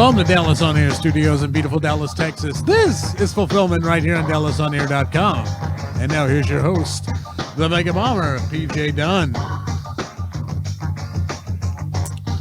From the Dallas On Air studios in beautiful Dallas, Texas, this is Fulfillment right here on DallasOnAir.com. And now here's your host, the Vegabomber, PJ Dunn.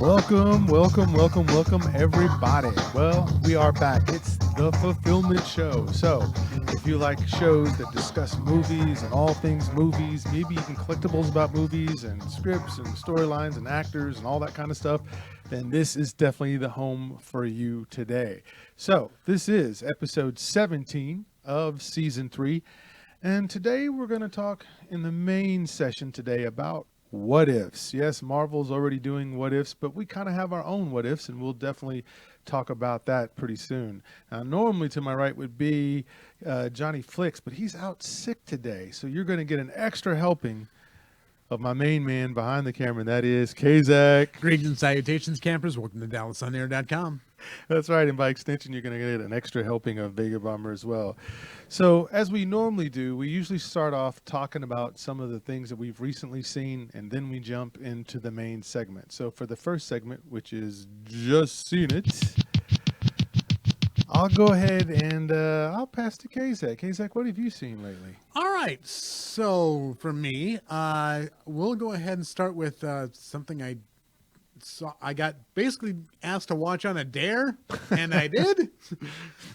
Welcome, everybody. Well, we are back. It's the Fulfillment Show. So, if you like shows that discuss movies and all things movies, maybe even collectibles about movies and scripts and storylines and actors and all that kind of stuff, then this is definitely the home for you today. So, this is episode 17 of season 3. And today we're going to talk in the main session today about what ifs. Yes, Marvel's already doing what ifs, but we kind of have our own what ifs, and we'll definitely talk about that pretty soon. Now, normally to my right would be John E Flix, but he's out sick today, so you're going to get an extra helping of my main man behind the camera, and that is Kazak. Greetings and salutations, campers. Welcome to DallasOnAir.com. That's right, and by extension, you're going to get an extra helping of Vegabomber as well. So, as we normally do, we usually start off talking about some of the things that we've recently seen, and then we jump into the main segment. So, for the first segment, which is Just Seen It, I'll go ahead and I'll pass to Kazak. Kazak, what have you seen lately? All right, so for me, we'll go ahead and start with something I got basically asked to watch on a dare, and I did.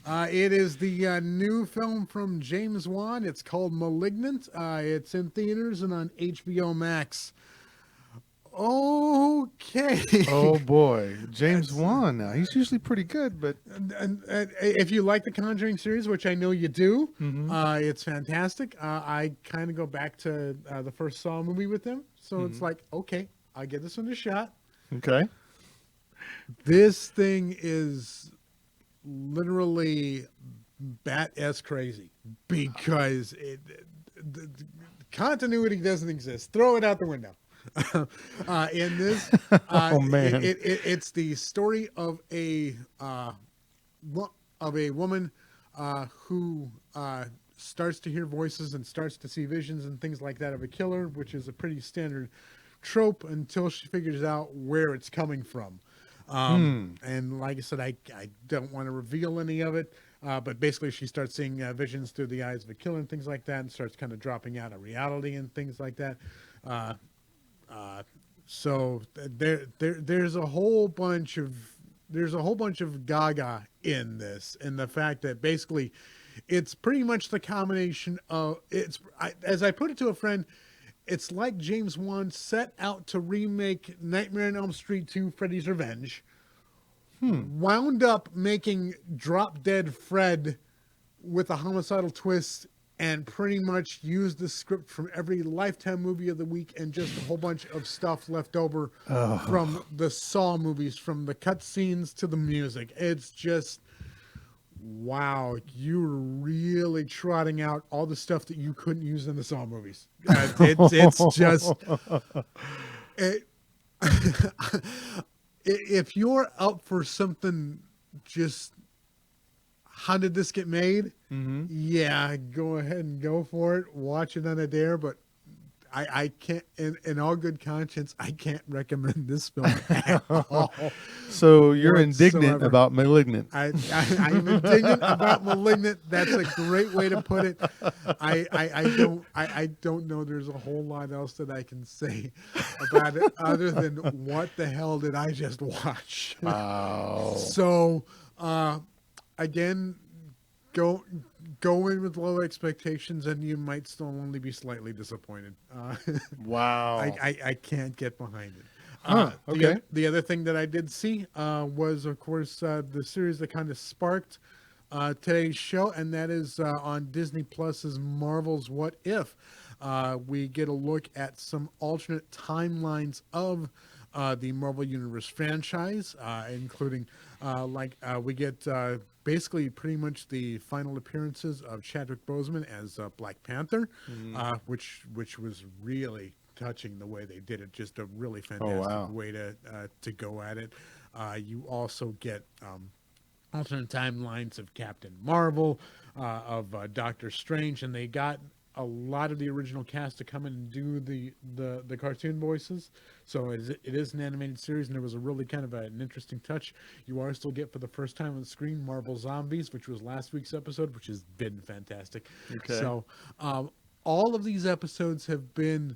It is the new film from James Wan. It's called Malignant. It's in theaters and on HBO Max. Okay. Oh boy, James Wan. Now he's usually pretty good, but if you like the Conjuring series, which I know you do, mm-hmm. It's fantastic. I kind of go back to the first Saw movie with him, so it's like, okay, I'll give this one a shot. Okay. This thing is literally bat-ass crazy because the continuity doesn't exist. Throw it out the window. In this, oh man, it's the story of a woman who starts to hear voices and starts to see visions and things like that of a killer, which is a pretty standard trope until she figures out where it's coming from. And like I said, I don't want to reveal any of it, but basically she starts seeing visions through the eyes of a killer and things like that, and starts kind of dropping out of reality and things like that. So there's a whole bunch of gaga in this, and the fact that basically it's pretty much the combination of as I put it to a friend, it's like James Wan set out to remake Nightmare on Elm Street 2 Freddy's Revenge, wound up making Drop Dead Fred with a homicidal twist, and pretty much used the script from every Lifetime movie of the week and just a whole bunch of stuff left over from the Saw movies, from the cutscenes to the music. It's just, wow, you're really trotting out all the stuff that you couldn't use in the Saw movies. It's just, if you're up for something just, how did this get made? Mm-hmm. Yeah, go ahead and go for it. Watch it on a dare, but I can't, in all good conscience, I can't recommend this film at all. So you're indignant about Malignant. I'm indignant about Malignant. That's a great way to put it. I don't know. There's a whole lot else that I can say about it other than what the hell did I just watch? Wow. So, again, go in with low expectations, and you might still only be slightly disappointed. Wow. I can't get behind it. Okay. The other thing that I did see was, of course, the series that kind of sparked today's show, and that is on Disney Plus's Marvel's What If. We get a look at some alternate timelines of the Marvel Universe franchise, including we get basically pretty much the final appearances of Chadwick Boseman as Black Panther, which was really touching the way they did it. Just a really fantastic way to go at it. You also get alternate timelines of Captain Marvel, of Doctor Strange, and they got a lot of the original cast to come in and do the cartoon voices. So it is an animated series, and there was a really kind of an interesting touch. You are still get for the first time on the screen Marvel Zombies, which was last week's episode, which has been fantastic. Okay. So all of these episodes have been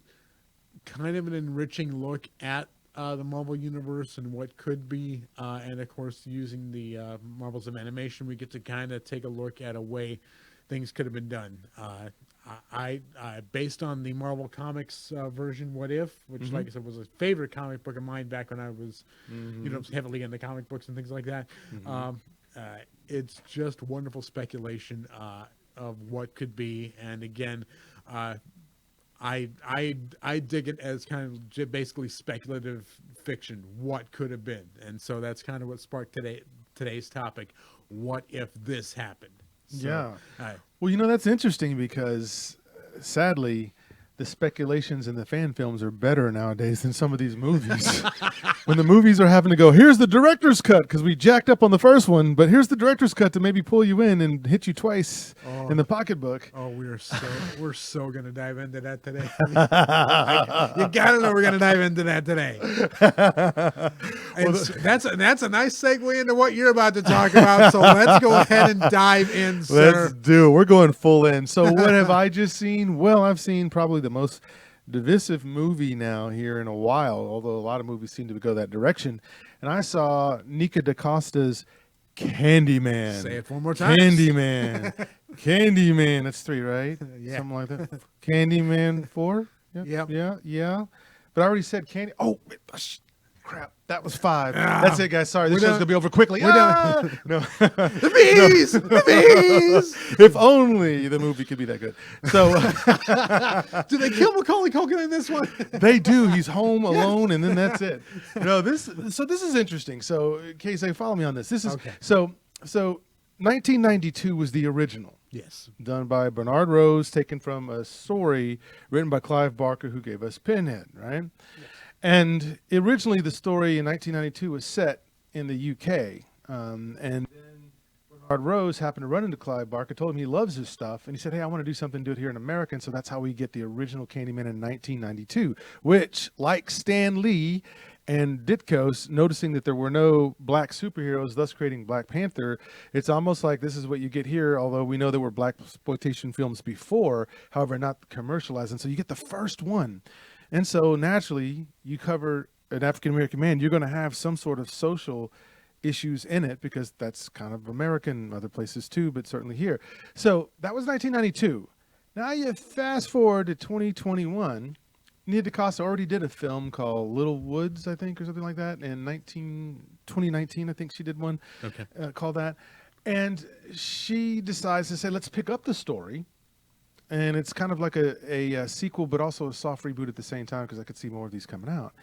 kind of an enriching look at the Marvel Universe and what could be. And, of course, using the Marvels of Animation, we get to kind of take a look at a way things could have been done. I based on the Marvel Comics version, What If, which, like I said, was a favorite comic book of mine back when I was, heavily into comic books and things like that. It's just wonderful speculation of what could be. And again, I dig it as kind of basically speculative fiction, what could have been. And so that's kind of what sparked today's topic. What if this happened? So, yeah. Well, that's interesting because sadly, the speculations in the fan films are better nowadays than some of these movies. When the movies are having to go, here's the director's cut because we jacked up on the first one, but here's the director's cut to maybe pull you in and hit you twice in the pocketbook. Oh, we're so gonna dive into that today. You gotta know we're gonna dive into that today. That's a nice segue into what you're about to talk about. So let's go ahead and dive in, sir. Let's do. We're going full in. So what have I just seen? Well, I've seen probably the most divisive movie now here in a while, although a lot of movies seem to go that direction. And I saw Nika DaCosta's Candyman. Say it one more time. Candyman. Candyman. That's 3, right? Yeah. Something like that. Candyman 4? Yep. Yeah. But I already said Candy. Oh, crap. That was 5. That's it, guys. Sorry, this show's going to be over quickly. We're done. No. The bees! The bees! If only the movie could be that good. So, do they kill Macaulay Culkin in this one? They do. He's home alone, and then that's it. No, this is interesting. So, Casey, follow me on this. This is okay. So 1992 was the original. Yes. Done by Bernard Rose, taken from a story written by Clive Barker, who gave us Pinhead, right? Yes. And originally, the story in 1992 was set in the UK, and then Bernard Rose happened to run into Clive Barker, told him he loves his stuff, and he said, hey, I want to do something, do it here in America. And so that's how we get the original Candyman in 1992, which, like Stan Lee and Ditko, noticing that there were no black superheroes, thus creating Black Panther, it's almost like this is what you get here, although we know there were black exploitation films before, however, not commercialized. And so you get the first one. And so naturally, you cover an African-American man, you're going to have some sort of social issues in it because that's kind of American, other places too, but certainly here. So that was 1992. Now you fast forward to 2021. Nia DaCosta already did a film called Little Woods, I think, or something like that. In 2019, I think she did one called that. And she decides to say, let's pick up the story. And it's kind of like a sequel, but also a soft reboot at the same time because I could see more of these coming out.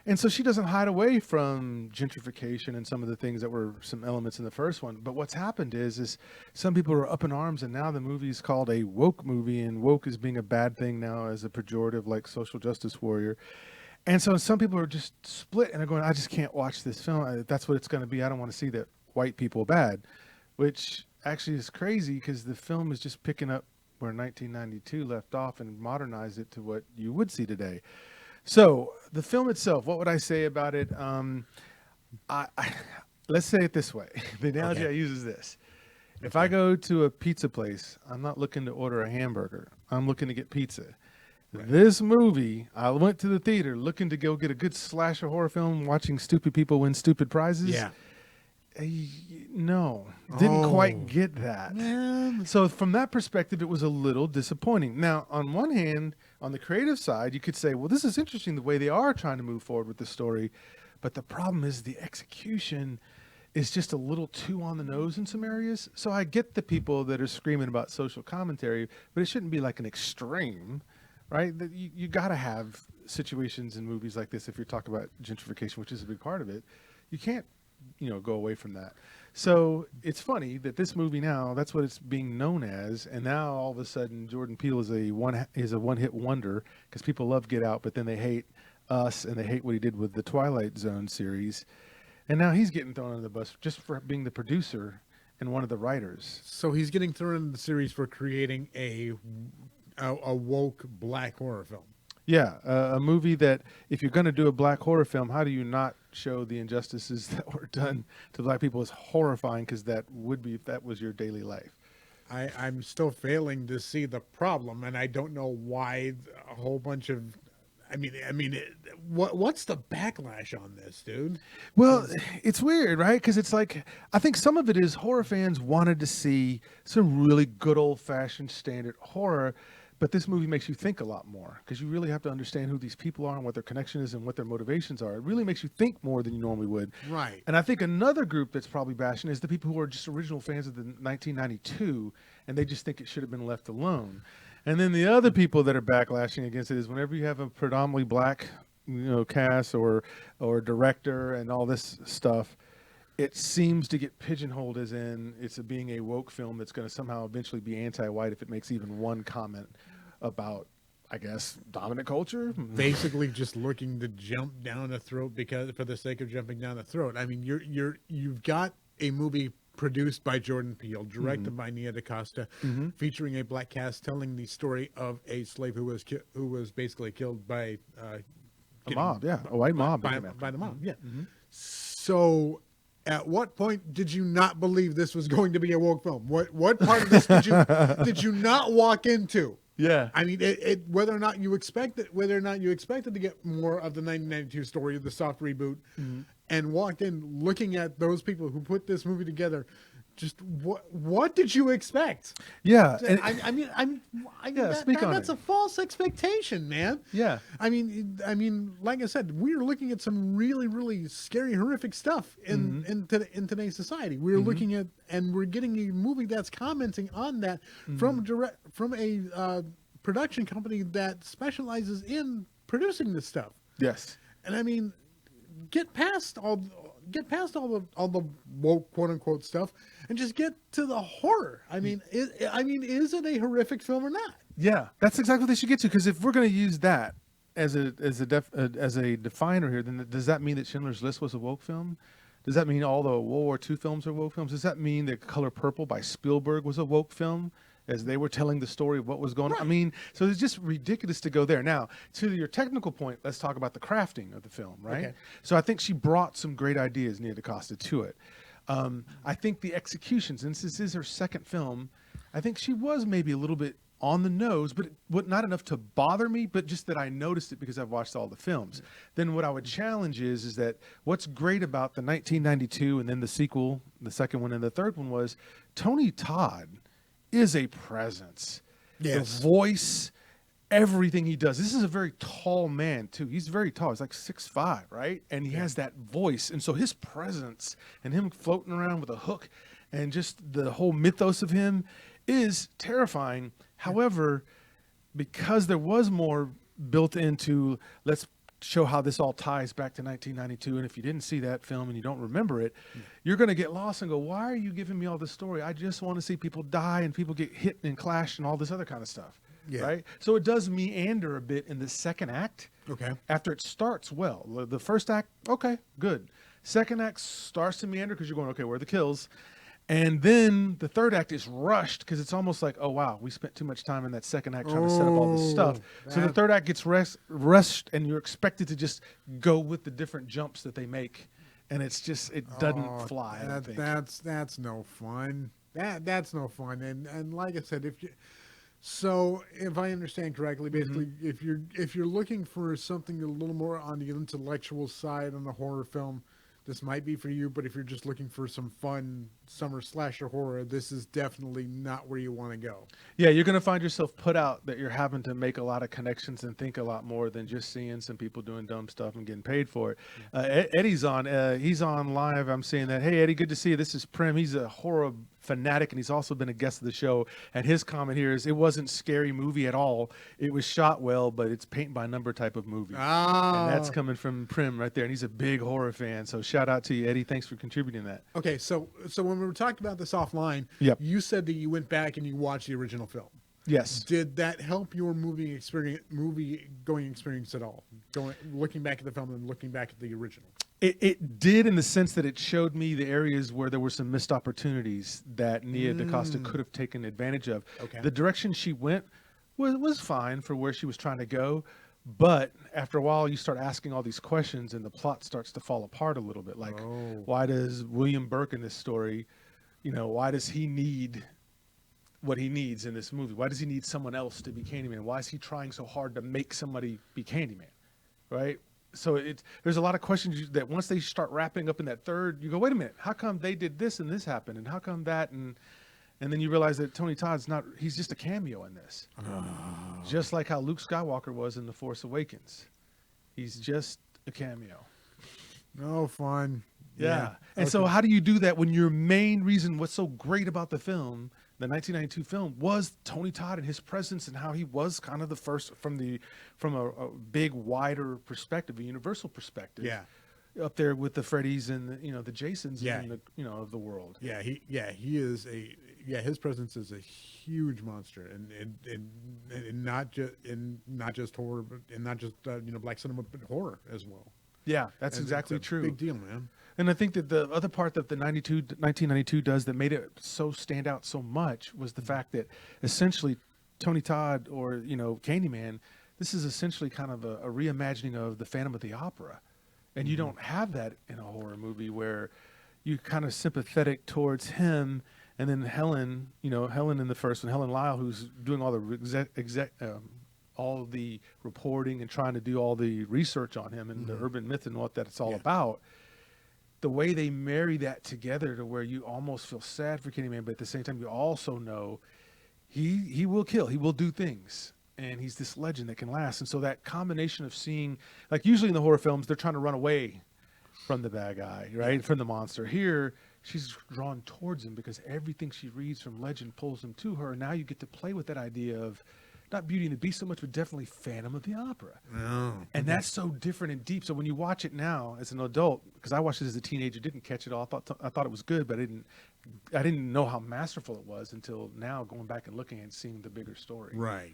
And so she doesn't hide away from gentrification and some of the things that were some elements in the first one. But what's happened is some people are up in arms, and now the movie is called a woke movie, and woke is being a bad thing now as a pejorative, like social justice warrior. And so some people are just split and are going, I just can't watch this film. That's what it's going to be. I don't want to see that white people bad, which actually is crazy because the film is just picking up where 1992 left off and modernize it to what you would see today. So the film itself, what would I say about it? Let's say it this way. The analogy I use is this. If I go to a pizza place, I'm not looking to order a hamburger. I'm looking to get pizza. Right. This movie, I went to the theater looking to go get a good slasher horror film, watching stupid people win stupid prizes. Yeah. No, didn't quite get that. Man. So from that perspective, it was a little disappointing. Now, on one hand, on the creative side, you could say, well, this is interesting the way they are trying to move forward with the story. But the problem is the execution is just a little too on the nose in some areas. So I get the people that are screaming about social commentary, but it shouldn't be like an extreme, right? You got to have situations in movies like this if you're talking about gentrification, which is a big part of it. You can't go away from that. So it's funny that this movie now, that's what it's being known as. And now all of a sudden Jordan Peele is a one-hit wonder because people love Get Out, but then they hate Us and they hate what he did with the Twilight Zone series. And now he's getting thrown under the bus just for being the producer and one of the writers. So he's getting thrown into the series for creating a a woke black horror film. Yeah, a movie that if you're going to do a black horror film, how do you not show the injustices that were done to black people is horrifying, because that would be if that was your daily life. I'm still failing to see the problem, and I don't know why a whole bunch of. What's the backlash on this, dude? Well, it's weird, right? Because it's like, I think some of it is horror fans wanted to see some really good old-fashioned standard horror, but this movie makes you think a lot more, because you really have to understand who these people are and what their connection is and what their motivations are. It really makes you think more than you normally would. Right. And I think another group that's probably bashing is the people who are just original fans of the 1992, and they just think it should have been left alone. And then the other people that are backlashing against it is whenever you have a predominantly black, cast or director and all this stuff, it seems to get pigeonholed as in it's being a woke film that's going to somehow eventually be anti-white if it makes even one comment about, I guess, dominant culture. Basically, just looking to jump down a throat because for the sake of jumping down a throat. I mean, you've got a movie produced by Jordan Peele, directed by Nia DaCosta, featuring a black cast, telling the story of a slave who was basically killed by a mob, a white mob by the mob. Yeah. So, at what point did you not believe this was going to be a woke film? What part of this did you not walk into? Yeah. I mean, whether or not you expected to get more of the 1992 story, the soft reboot, and walked in looking at those people who put this movie together, just what did you expect? Yeah. That's a false expectation, man. Yeah. I mean, like I said, we're looking at some really, really scary, horrific stuff in today's society. We're looking at, and we're getting a movie that's commenting on that from a production company that specializes in producing this stuff. Yes. And I mean, get past all the woke quote unquote stuff and just get to the horror. I mean, is it a horrific film or not? Yeah, that's exactly what they should get to. Because if we're going to use that as a definer here, then does that mean that Schindler's List was a woke film? Does that mean all the World War II films are woke films? Does that mean that Color Purple by Spielberg was a woke film, as they were telling the story of what was going on? I mean, so it's just ridiculous to go there. Now, to your technical point, let's talk about the crafting of the film, right? Okay. So I think she brought some great ideas, Nia DaCosta, to it. I think the execution, since this is her second film, I think she was maybe a little bit on the nose, but not enough to bother me, but just that I noticed it because I've watched all the films. Then what I would challenge is that what's great about the 1992 and then the sequel, the second one and the third one, was Tony Todd is a presence. Yes. The voice, everything he does. This is a very tall man too. He's very tall. He's like 6'5", right? And he has that voice. And so his presence and him floating around with a hook and just the whole mythos of him is terrifying. However, because there was more built into, let's show how this all ties back to 1992, and if you didn't see that film and you don't remember it, you're going to get lost and go, why are you giving me all this story? I just want to see people die and people get hit and clashed and all this other kind of stuff. Yeah. Right? So it does meander a bit in the second act. Okay. After it starts well. The first act, okay, good. Second act starts to meander because you're going, okay, where are the kills? And then the third act is rushed because it's almost like, oh, wow, we spent too much time in that second act trying to set up all this stuff. So the third act gets rushed, and you're expected to just go with the different jumps that they make. And it's just, it doesn't fly. That's no fun. That's no fun. And like I said, if I understand correctly, basically, if you're looking for something a little more on the intellectual side on the horror film, this might be for you, but if you're just looking for some fun summer slasher horror, this is definitely not where you want to go. Yeah, you're going to find yourself put out that you're having to make a lot of connections and think a lot more than just seeing some people doing dumb stuff and getting paid for it. Eddie's on. He's on live. I'm saying that, hey, Eddie, good to see you. This is Prim. He's a horror fanatic, and he's also been a guest of the show. And his comment here is, it wasn't scary movie at all. It was shot well, but it's paint by number type of movie. And that's coming from Prim right there. And he's a big horror fan. So shout out to you, Eddie. Thanks for contributing that. Okay, so when we were talking about this offline, you said that you went back and you watched the original film. Yes. Did that help your movie going experience at all? Looking back at the film and looking back at the original. It did, in the sense that it showed me the areas where there were some missed opportunities that Nia DaCosta could have taken advantage of. Okay. The direction she went was fine for where she was trying to go. But after a while, you start asking all these questions, and the plot starts to fall apart a little bit. Like, why does William Burke in this story, why does he need what he needs in this movie? Why does he need someone else to be Candyman? Why is he trying so hard to make somebody be Candyman? Right? So there's a lot of questions that once they start wrapping up in that third, you go, wait a minute, how come they did this and this happened? And how come that? And then you realize that Tony Todd's he's just a cameo in this. Just like how Luke Skywalker was in The Force Awakens. He's just a cameo. No fun. Yeah. And so how do you do that when your main reason, what's so great about the film, the 1992 film, was Tony Todd and his presence and how he was kind of the first from a big, wider perspective, a universal perspective. Yeah. Up there with the Freddys and the Jasons and of the world. Yeah, he is his presence is a huge monster and not just horror, but and not just black cinema, but horror as well. Yeah, that's exactly true. Big deal, man. And I think that the other part that the 1992 does that made it so stand out so much was the fact that essentially Tony Todd or Candyman, this is essentially kind of a reimagining of the Phantom of the Opera. And you don't have that in a horror movie where you're kind of sympathetic towards him, and then Helen in the first one, Helen Lyle, who's doing all the all the reporting and trying to do all the research on him and the urban myth and what that it's all about. The way they marry that together to where you almost feel sad for Candyman, but at the same time you also know he will kill, he will do things. And he's this legend that can last. And so that combination of seeing, like usually in the horror films, they're trying to run away from the bad guy, right? From the monster. Here, she's drawn towards him because everything she reads from legend pulls him to her. And now you get to play with that idea of not Beauty and the Beast so much, but definitely Phantom of the Opera. Oh. And that's so different and deep. So when you watch it now as an adult, because I watched it as a teenager, didn't catch it all. I thought it was good, but I didn't know how masterful it was until now going back and looking and seeing the bigger story. Right.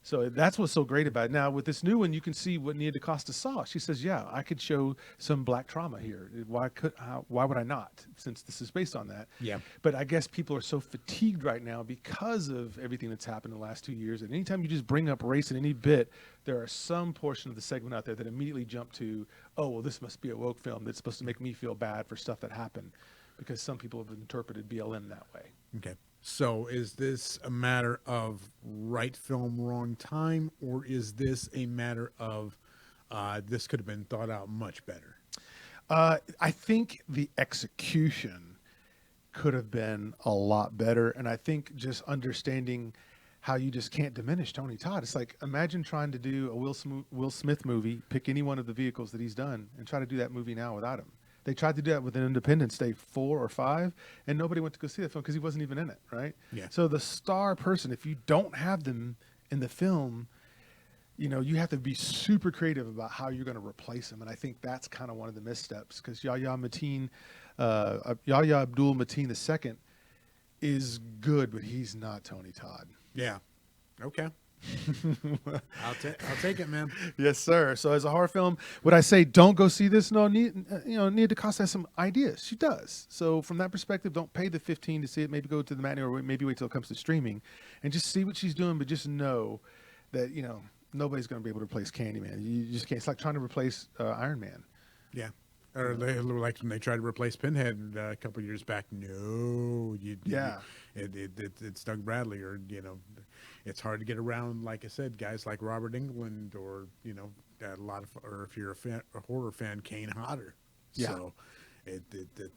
So that's what's so great about it. Now, with this new one, you can see what Nia DaCosta saw. She says, yeah, I could show some black trauma here. Why would I not, since this is based on that? Yeah. But I guess people are so fatigued right now because of everything that's happened in the last 2 years. And anytime you just bring up race in any bit, there are some portion of the segment out there that immediately jump to, oh, well, this must be a woke film that's supposed to make me feel bad for stuff that happened, because some people have interpreted BLM that way. Okay. So is this a matter of right film, wrong time, or is this a matter of this could have been thought out much better? I think the execution could have been a lot better. And I think just understanding how you just can't diminish Tony Todd. It's like, imagine trying to do a Will Smith movie, pick any one of the vehicles that he's done, and try to do that movie now without him. They tried to do that with an Independence Day 4 or 5, and nobody went to go see that film because he wasn't even in it, right? Yeah. So the star person, if you don't have them in the film, you have to be super creative about how you're going to replace them. And I think that's kind of one of the missteps, because Yahya Abdul Mateen II is good, but he's not Tony Todd. Yeah. Okay. I'll take it, man. Yes, sir. So as a horror film, would I say don't go see this? No, Nia DaCosta has some ideas. She does. So from that perspective, don't pay the $15 to see it. Maybe go to the matinee, or maybe wait till it comes to streaming and just see what she's doing. But just know that nobody's going to be able to replace Candyman. You just can't. It's like trying to replace Iron Man. Yeah. Or like when they tried to replace Pinhead a couple of years back. No, it's Doug Bradley, or it's hard to get around. Like I said, guys like Robert Englund, or or if you're a horror fan, Kane Hodder. Yeah. So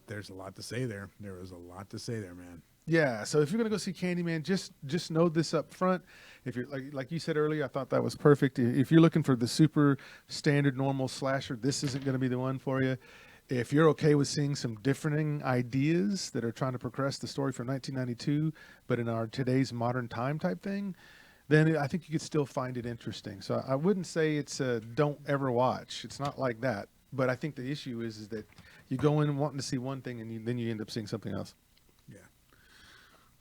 there's a lot to say there. There is a lot to say there, man. Yeah. So if you're gonna go see Candyman, just know this up front. If you're like you said earlier, I thought that was perfect. If you're looking for the super standard normal slasher, this isn't going to be the one for you. If you're okay with seeing some differing ideas that are trying to progress the story from 1992, but in our today's modern time type thing, then I think you could still find it interesting. So I wouldn't say it's a don't ever watch. It's not like that. But I think the issue is that you go in wanting to see one thing, and then you end up seeing something else. Yeah.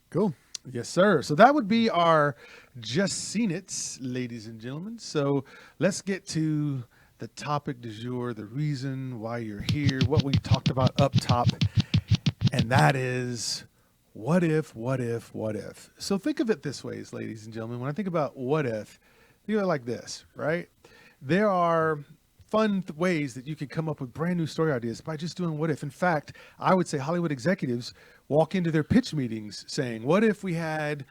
Cool. Yes, sir. So that would be our Just Seen It, ladies and gentlemen. So let's get to the topic du jour, the reason why you're here, what we talked about up top, and that is what if, what if, what if? So think of it this way, ladies and gentlemen. When I think about what if, think of it like this, right? There are fun ways that you can come up with brand new story ideas by just doing what if. In fact, I would say Hollywood executives walk into their pitch meetings saying, what if we had,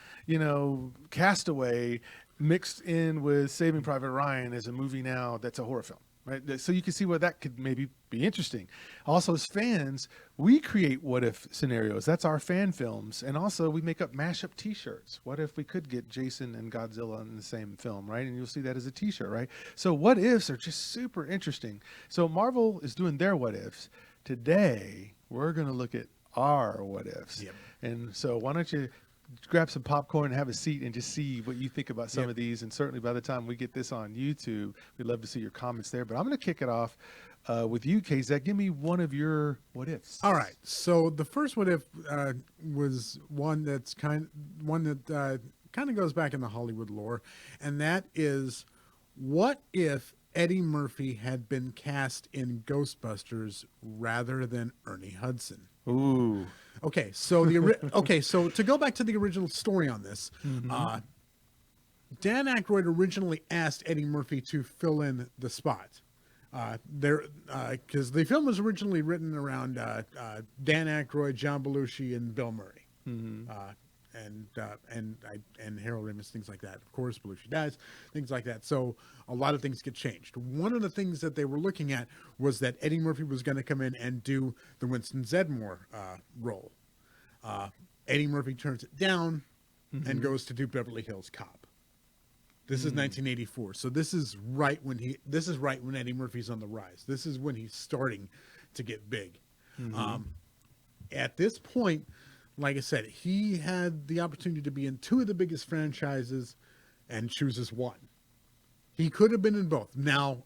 Castaway mixed in with Saving Private Ryan as a movie now that's a horror film, right? So you can see where that could maybe be interesting. Also, as fans, we create what if scenarios. That's our fan films. And also we make up mashup t-shirts. What if we could get Jason and Godzilla in the same film, right? And you'll see that as a t-shirt, right? So what ifs are just super interesting. So Marvel is doing their what ifs. Today, we're going to look at our what ifs. Yep. And so why don't you grab some popcorn and have a seat and just see what you think about some Yep. of these. And certainly by the time we get this on YouTube, we'd love to see your comments there. But I'm going to kick it off with you, KZ. Give me one of your what ifs. All right. So the first what if was one that kind of goes back in the Hollywood lore, and that is, what if Eddie Murphy had been cast in Ghostbusters rather than Ernie Hudson? Ooh. Okay, so so to go back to the original story on this, Dan Aykroyd originally asked Eddie Murphy to fill in the spot. Because the film was originally written around Dan Aykroyd, John Belushi, and Bill Murray, and Harold Ramis, things like that. Of course, Belushi dies, things like that. So a lot of things get changed. One of the things that they were looking at was that Eddie Murphy was going to come in and do the Winston Zeddemore role. Eddie Murphy turns it down and goes to do Beverly Hills Cop. This is 1984, so this is right when Eddie Murphy's on the rise. This is when he's starting to get big. At this point, like I said, he had the opportunity to be in two of the biggest franchises and chooses one. He could have been in both. Now,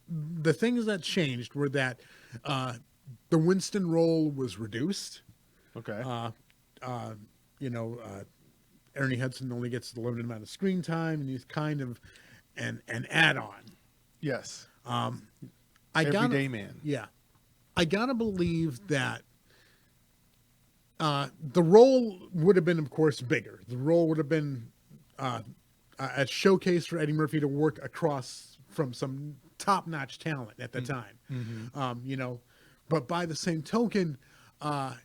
the things that changed were that the Winston role was reduced. Okay. Ernie Hudson only gets the limited amount of screen time, and he's kind of an add-on. Yes. Everyday man. Yeah. I gotta believe that the role would have been, of course, bigger. The role would have been a showcase for Eddie Murphy to work across from some top-notch talent at the time. But by the same token,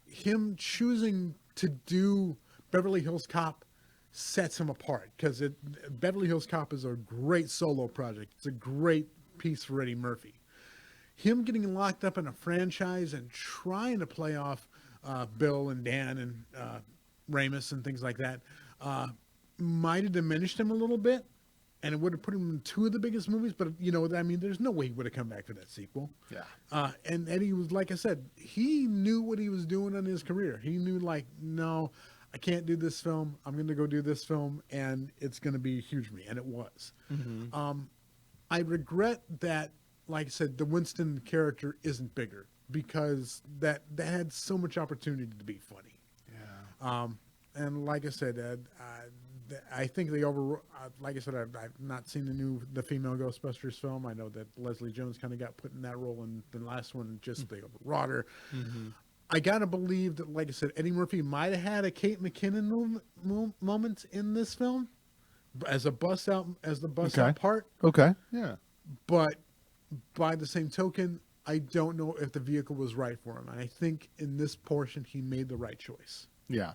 him choosing to do Beverly Hills Cop sets him apart, because Beverly Hills Cop is a great solo project. It's a great piece for Eddie Murphy. Him getting locked up in a franchise and trying to play off Bill and Dan and Ramis and things like that might have diminished him a little bit, and it would have put him in two of the biggest movies. But there's no way he would have come back for that sequel. Yeah. And Eddie was, like I said, he knew what he was doing in his career. He knew, no, I can't do this film. I'm going to go do this film, and it's going to be huge for me. And it was. I regret that, like I said, the Winston character isn't bigger, because that had so much opportunity to be funny. Yeah. And like I said, I think like I said, I've not seen the female Ghostbusters film. I know that Leslie Jones kind of got put in that role in the last one, just they overwrought her. I gotta believe that, like I said, Eddie Murphy might have had a Kate McKinnon moment in this film as the bust out part. Okay. Yeah. But by the same token, I don't know if the vehicle was right for him. And I think in this portion, he made the right choice. Yeah.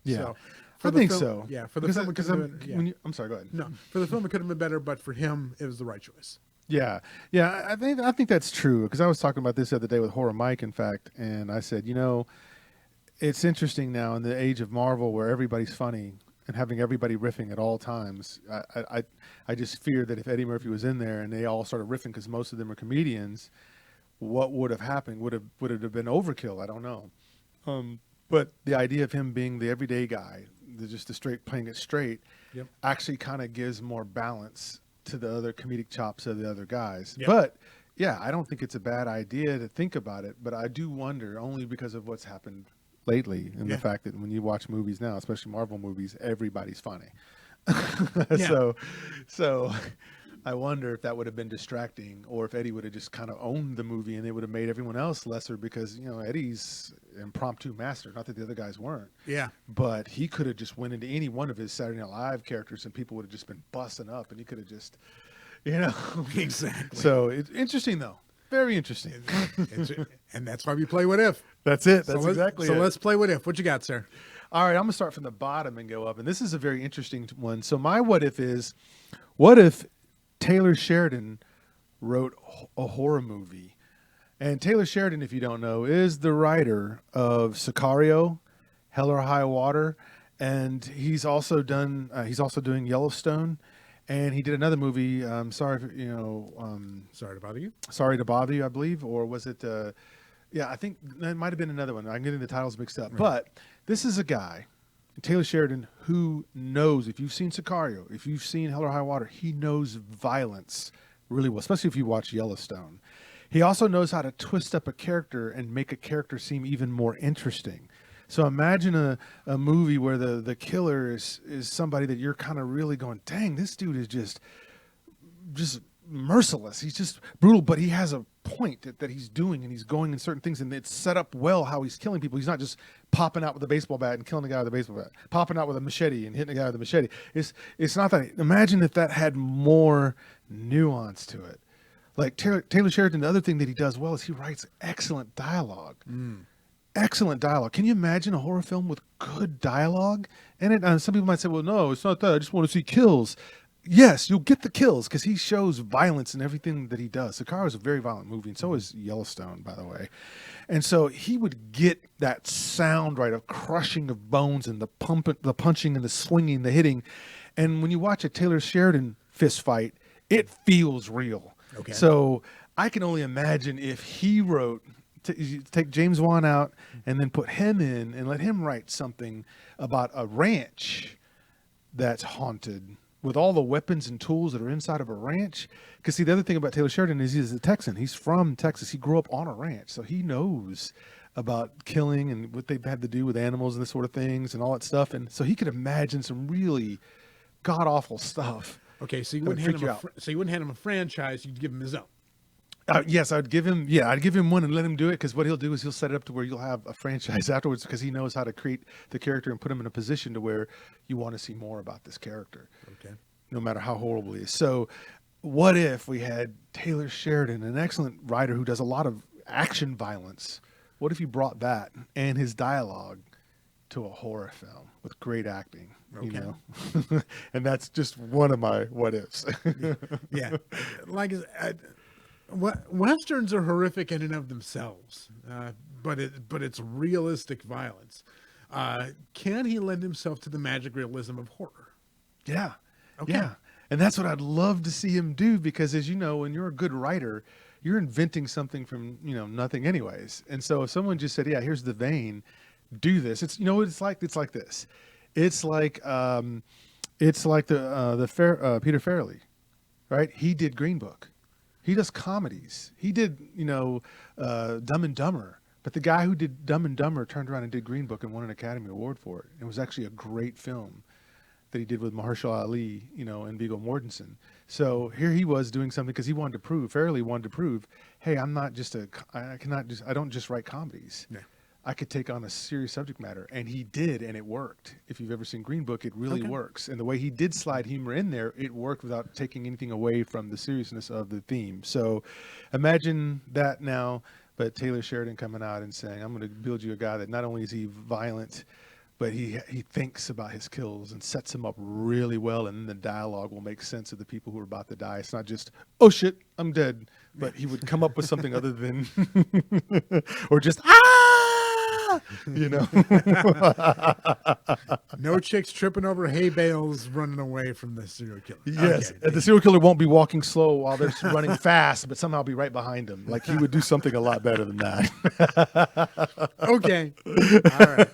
Yeah. So, I think so. Yeah. For the film, it could have been. I'm sorry. Go ahead. No, for the film, it could have been better, but for him, it was the right choice. Yeah, yeah, I think that's true, because I was talking about this the other day with Horror Mike, in fact, and I said, it's interesting now in the age of Marvel where everybody's funny and having everybody riffing at all times. I just fear that if Eddie Murphy was in there and they all started riffing, because most of them are comedians, what would have happened? Would it have been overkill? I don't know. But the idea of him being the everyday guy, just the straight playing it straight, actually kind of gives more balance to the other comedic chops of the other guys. But yeah, I don't think it's a bad idea to think about it, but I do wonder, only because of what's happened lately, and the fact that when you watch movies now, especially Marvel movies, everybody's funny. So I wonder if that would have been distracting, or if Eddie would have just kind of owned the movie and it would have made everyone else lesser because, Eddie's impromptu master. Not that the other guys weren't. Yeah. But he could have just went into any one of his Saturday Night Live characters and people would have just been busting up and he could have just, Exactly. So it's interesting, though. Very interesting. And that's why we play What If. That's it. So That's exactly it. So let's play What If. What you got, sir? All right, I'm going to start from the bottom and go up. And this is a very interesting one. So my what if is, what if Taylor Sheridan wrote a horror movie? And Taylor Sheridan, if you don't know, is the writer of Sicario, Hell or High Water, and he's also doing Yellowstone, and he did another movie. Sorry to bother you. Sorry to bother you, I believe, or was it? Yeah, I think it might have been another one. I'm getting the titles mixed up. Right. But this is a guy, Taylor Sheridan, who knows, if you've seen Sicario, if you've seen Hell or High Water, he knows violence really well, especially if you watch Yellowstone. He also knows how to twist up a character and make a character seem even more interesting. So imagine a movie where the killer is somebody that you're kind of really going, dang, this dude is just merciless. He's just brutal, but he has a point that he's doing, and he's going in certain things, and it's set up well how he's killing people. He's not just popping out with a baseball bat and killing a guy with a baseball bat, popping out with a machete and hitting a guy with a machete. It's not that. Imagine if that had more nuance to it. Like Taylor Sheridan, the other thing that he does well is he writes excellent dialogue. Excellent dialogue. Can you imagine a horror film with good dialogue? And some people might say, well, no, it's not that. I just want to see kills. Yes, you'll get the kills because he shows violence in everything that he does. Sicario is a very violent movie, and so is Yellowstone, by the way. And so he would get that sound right of crushing of bones and the punching and the swinging, the hitting. And when you watch a Taylor Sheridan fist fight, it feels real. Okay. So I can only imagine if he wrote, take James Wan out and then put him in and let him write something about a ranch that's haunted with all the weapons and tools that are inside of a ranch. Because see, the other thing about Taylor Sheridan is he's a Texan. He's from Texas. He grew up on a ranch. So he knows about killing and what they've had to do with animals and this sort of things and all that stuff. And so he could imagine some really god-awful stuff. Okay, so you wouldn't hand him a franchise. You'd give him his own. Yes, I'd give him one and let him do it, because what he'll do is he'll set it up to where you'll have a franchise afterwards, because he knows how to create the character and put him in a position to where you want to see more about this character. Okay. No matter how horrible he is. So what if we had Taylor Sheridan, an excellent writer who does a lot of action violence? What if he brought that and his dialogue to a horror film with great acting? Okay. And that's just one of my what ifs. Yeah. Like Westerns are horrific in and of themselves, but it's realistic violence. Can he lend himself to the magic realism of horror? Yeah. Okay. Yeah. And that's what I'd love to see him do, because as you know, when you're a good writer, you're inventing something from, nothing anyways. And so if someone just said, yeah, here's the vein, do this. It's, it's like this. It's like the Peter Farrelly, right? He did Green Book. He does comedies. He did, Dumb and Dumber. But the guy who did Dumb and Dumber turned around and did Green Book and won an Academy Award for it. It was actually a great film that he did with Mahershala Ali, and Viggo Mortensen. So here he was doing something because Farrelly wanted to prove, hey, I don't just write comedies. Yeah. I could take on a serious subject matter. And he did, and it worked. If you've ever seen Green Book, it really works. And the way he did slide humor in there, it worked without taking anything away from the seriousness of the theme. So imagine that now, but Taylor Sheridan coming out and saying, I'm going to build you a guy that not only is he violent, but he thinks about his kills and sets them up really well, and then the dialogue will make sense of the people who are about to die. It's not just, oh shit, I'm dead. But he would come up with something other than, or just, No chicks tripping over hay bales running away from the serial killer. Yes. Okay. The serial killer won't be walking slow while they're running fast, but somehow be right behind them. Like, he would do something a lot better than that. Okay. All right.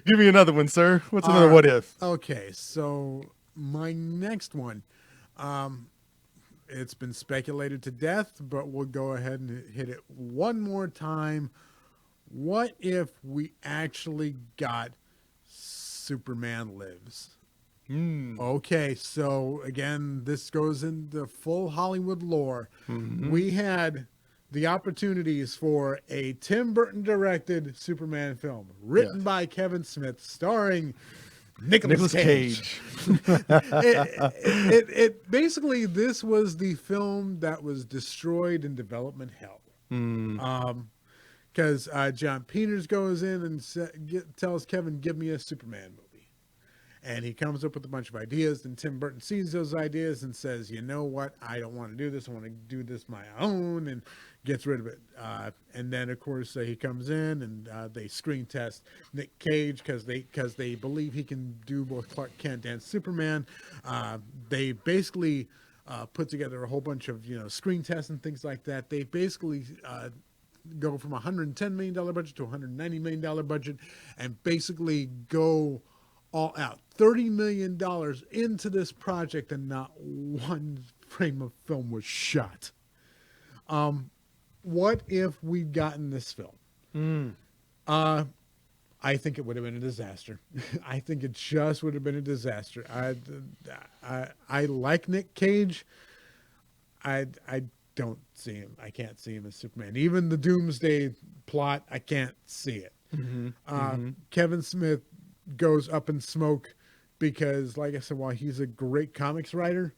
Give me another one, sir. What's another what if? Okay. So my next one, it's been speculated to death, but we'll go ahead and hit it one more time. What if we actually got Superman Lives? Okay, so again, this goes into full Hollywood lore. We had the opportunities for a Tim Burton directed Superman film written by Kevin Smith, starring Nicolas Cage. It basically, this was the film that was destroyed in development hell. Because John Peters goes in and tells Kevin, give me a Superman movie. And he comes up with a bunch of ideas. And Tim Burton sees those ideas and says, you know what? I don't want to do this. I want to do this my own, and gets rid of it. And then, of course, he comes in and they screen test Nick Cage because they believe he can do both Clark Kent and Superman. They basically put together a whole bunch of screen tests and things like that. They basically go from a $110 million budget to a $190 million budget, and basically go all out. $30 million into this project, and not one frame of film was shot. What if we'd gotten this film? I think it would have been a disaster. I think it just would have been a disaster. I like Nick Cage. I don't see him. I can't see him as Superman. Even the Doomsday plot, I can't see it. Kevin Smith goes up in smoke because, like I said, while he's a great comics writer,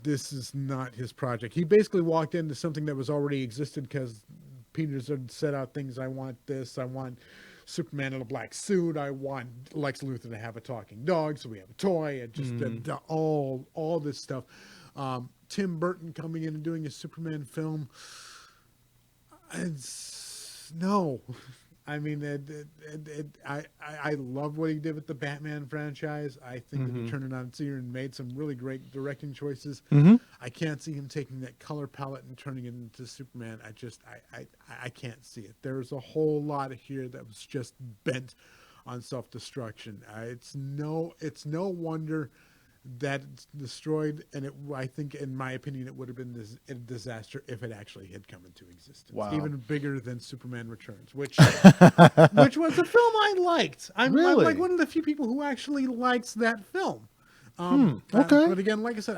this is not his project. He basically walked into something that was already existed because Peters had set out things. I want this. I want Superman in a black suit. I want Lex Luthor to have a talking dog, so we have a toy. And just all this stuff. Tim Burton coming in and doing a Superman film. No. I mean, I love what he did with the Batman franchise. I think that he turned it on its ear and made some really great directing choices. I can't see him taking that color palette and turning it into Superman. I can't see it. There's a whole lot here that was just bent on self-destruction. It's no wonder that it's destroyed, and I think, in my opinion, it would have been a disaster if it actually had come into existence. Wow. Even bigger than Superman Returns, which was a film I liked. I'm like one of the few people who actually likes that film. Okay. But again, like I said,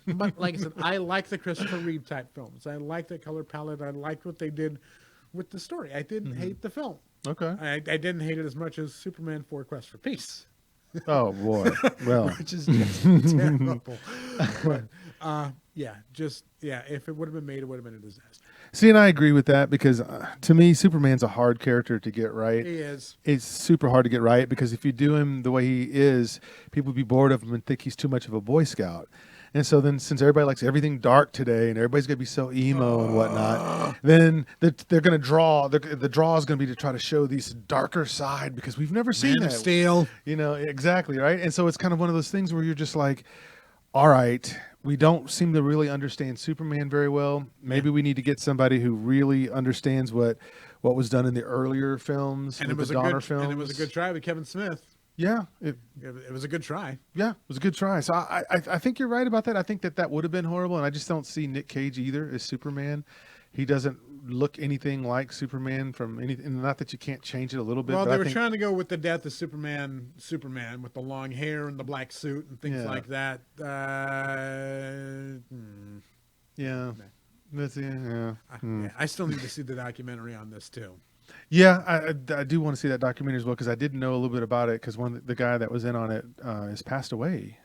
but like I said, I like the Christopher Reeve type films. I like the color palette. I liked what they did with the story. I didn't hate the film. Okay. I didn't hate it as much as Superman 4: Quest for Peace. Oh boy. Well, which is just terrible. But if it would have been made, it would have been a disaster. See, and I agree with that because to me, Superman's a hard character to get right. He is. It's super hard to get right because if you do him the way he is, people would be bored of him and think he's too much of a Boy Scout. And so then, since everybody likes everything dark today, and everybody's gonna be so emo and whatnot, then they're gonna draw. The draw is gonna be to try to show this darker side because we've never seen Man of that. Steel. Exactly right. And so it's kind of one of those things where you're just like, all right, we don't seem to really understand Superman very well. Maybe we need to get somebody who really understands what was done in the earlier films, And it was the Donner films. And it was a good try with Kevin Smith. Yeah, it was a good try. Yeah, it was a good try. So I think you're right about that. I think that would have been horrible, and I just don't see Nick Cage either as Superman. He doesn't look anything like Superman from anything. Not that you can't change it a little bit. Well, but they I were think, trying to go with the death of Superman with the long hair and the black suit and things like that. Yeah, that's yeah. I still need to see the documentary on this too. Yeah, I do want to see that documentary as well because I did know a little bit about it because the guy that was in on it has passed away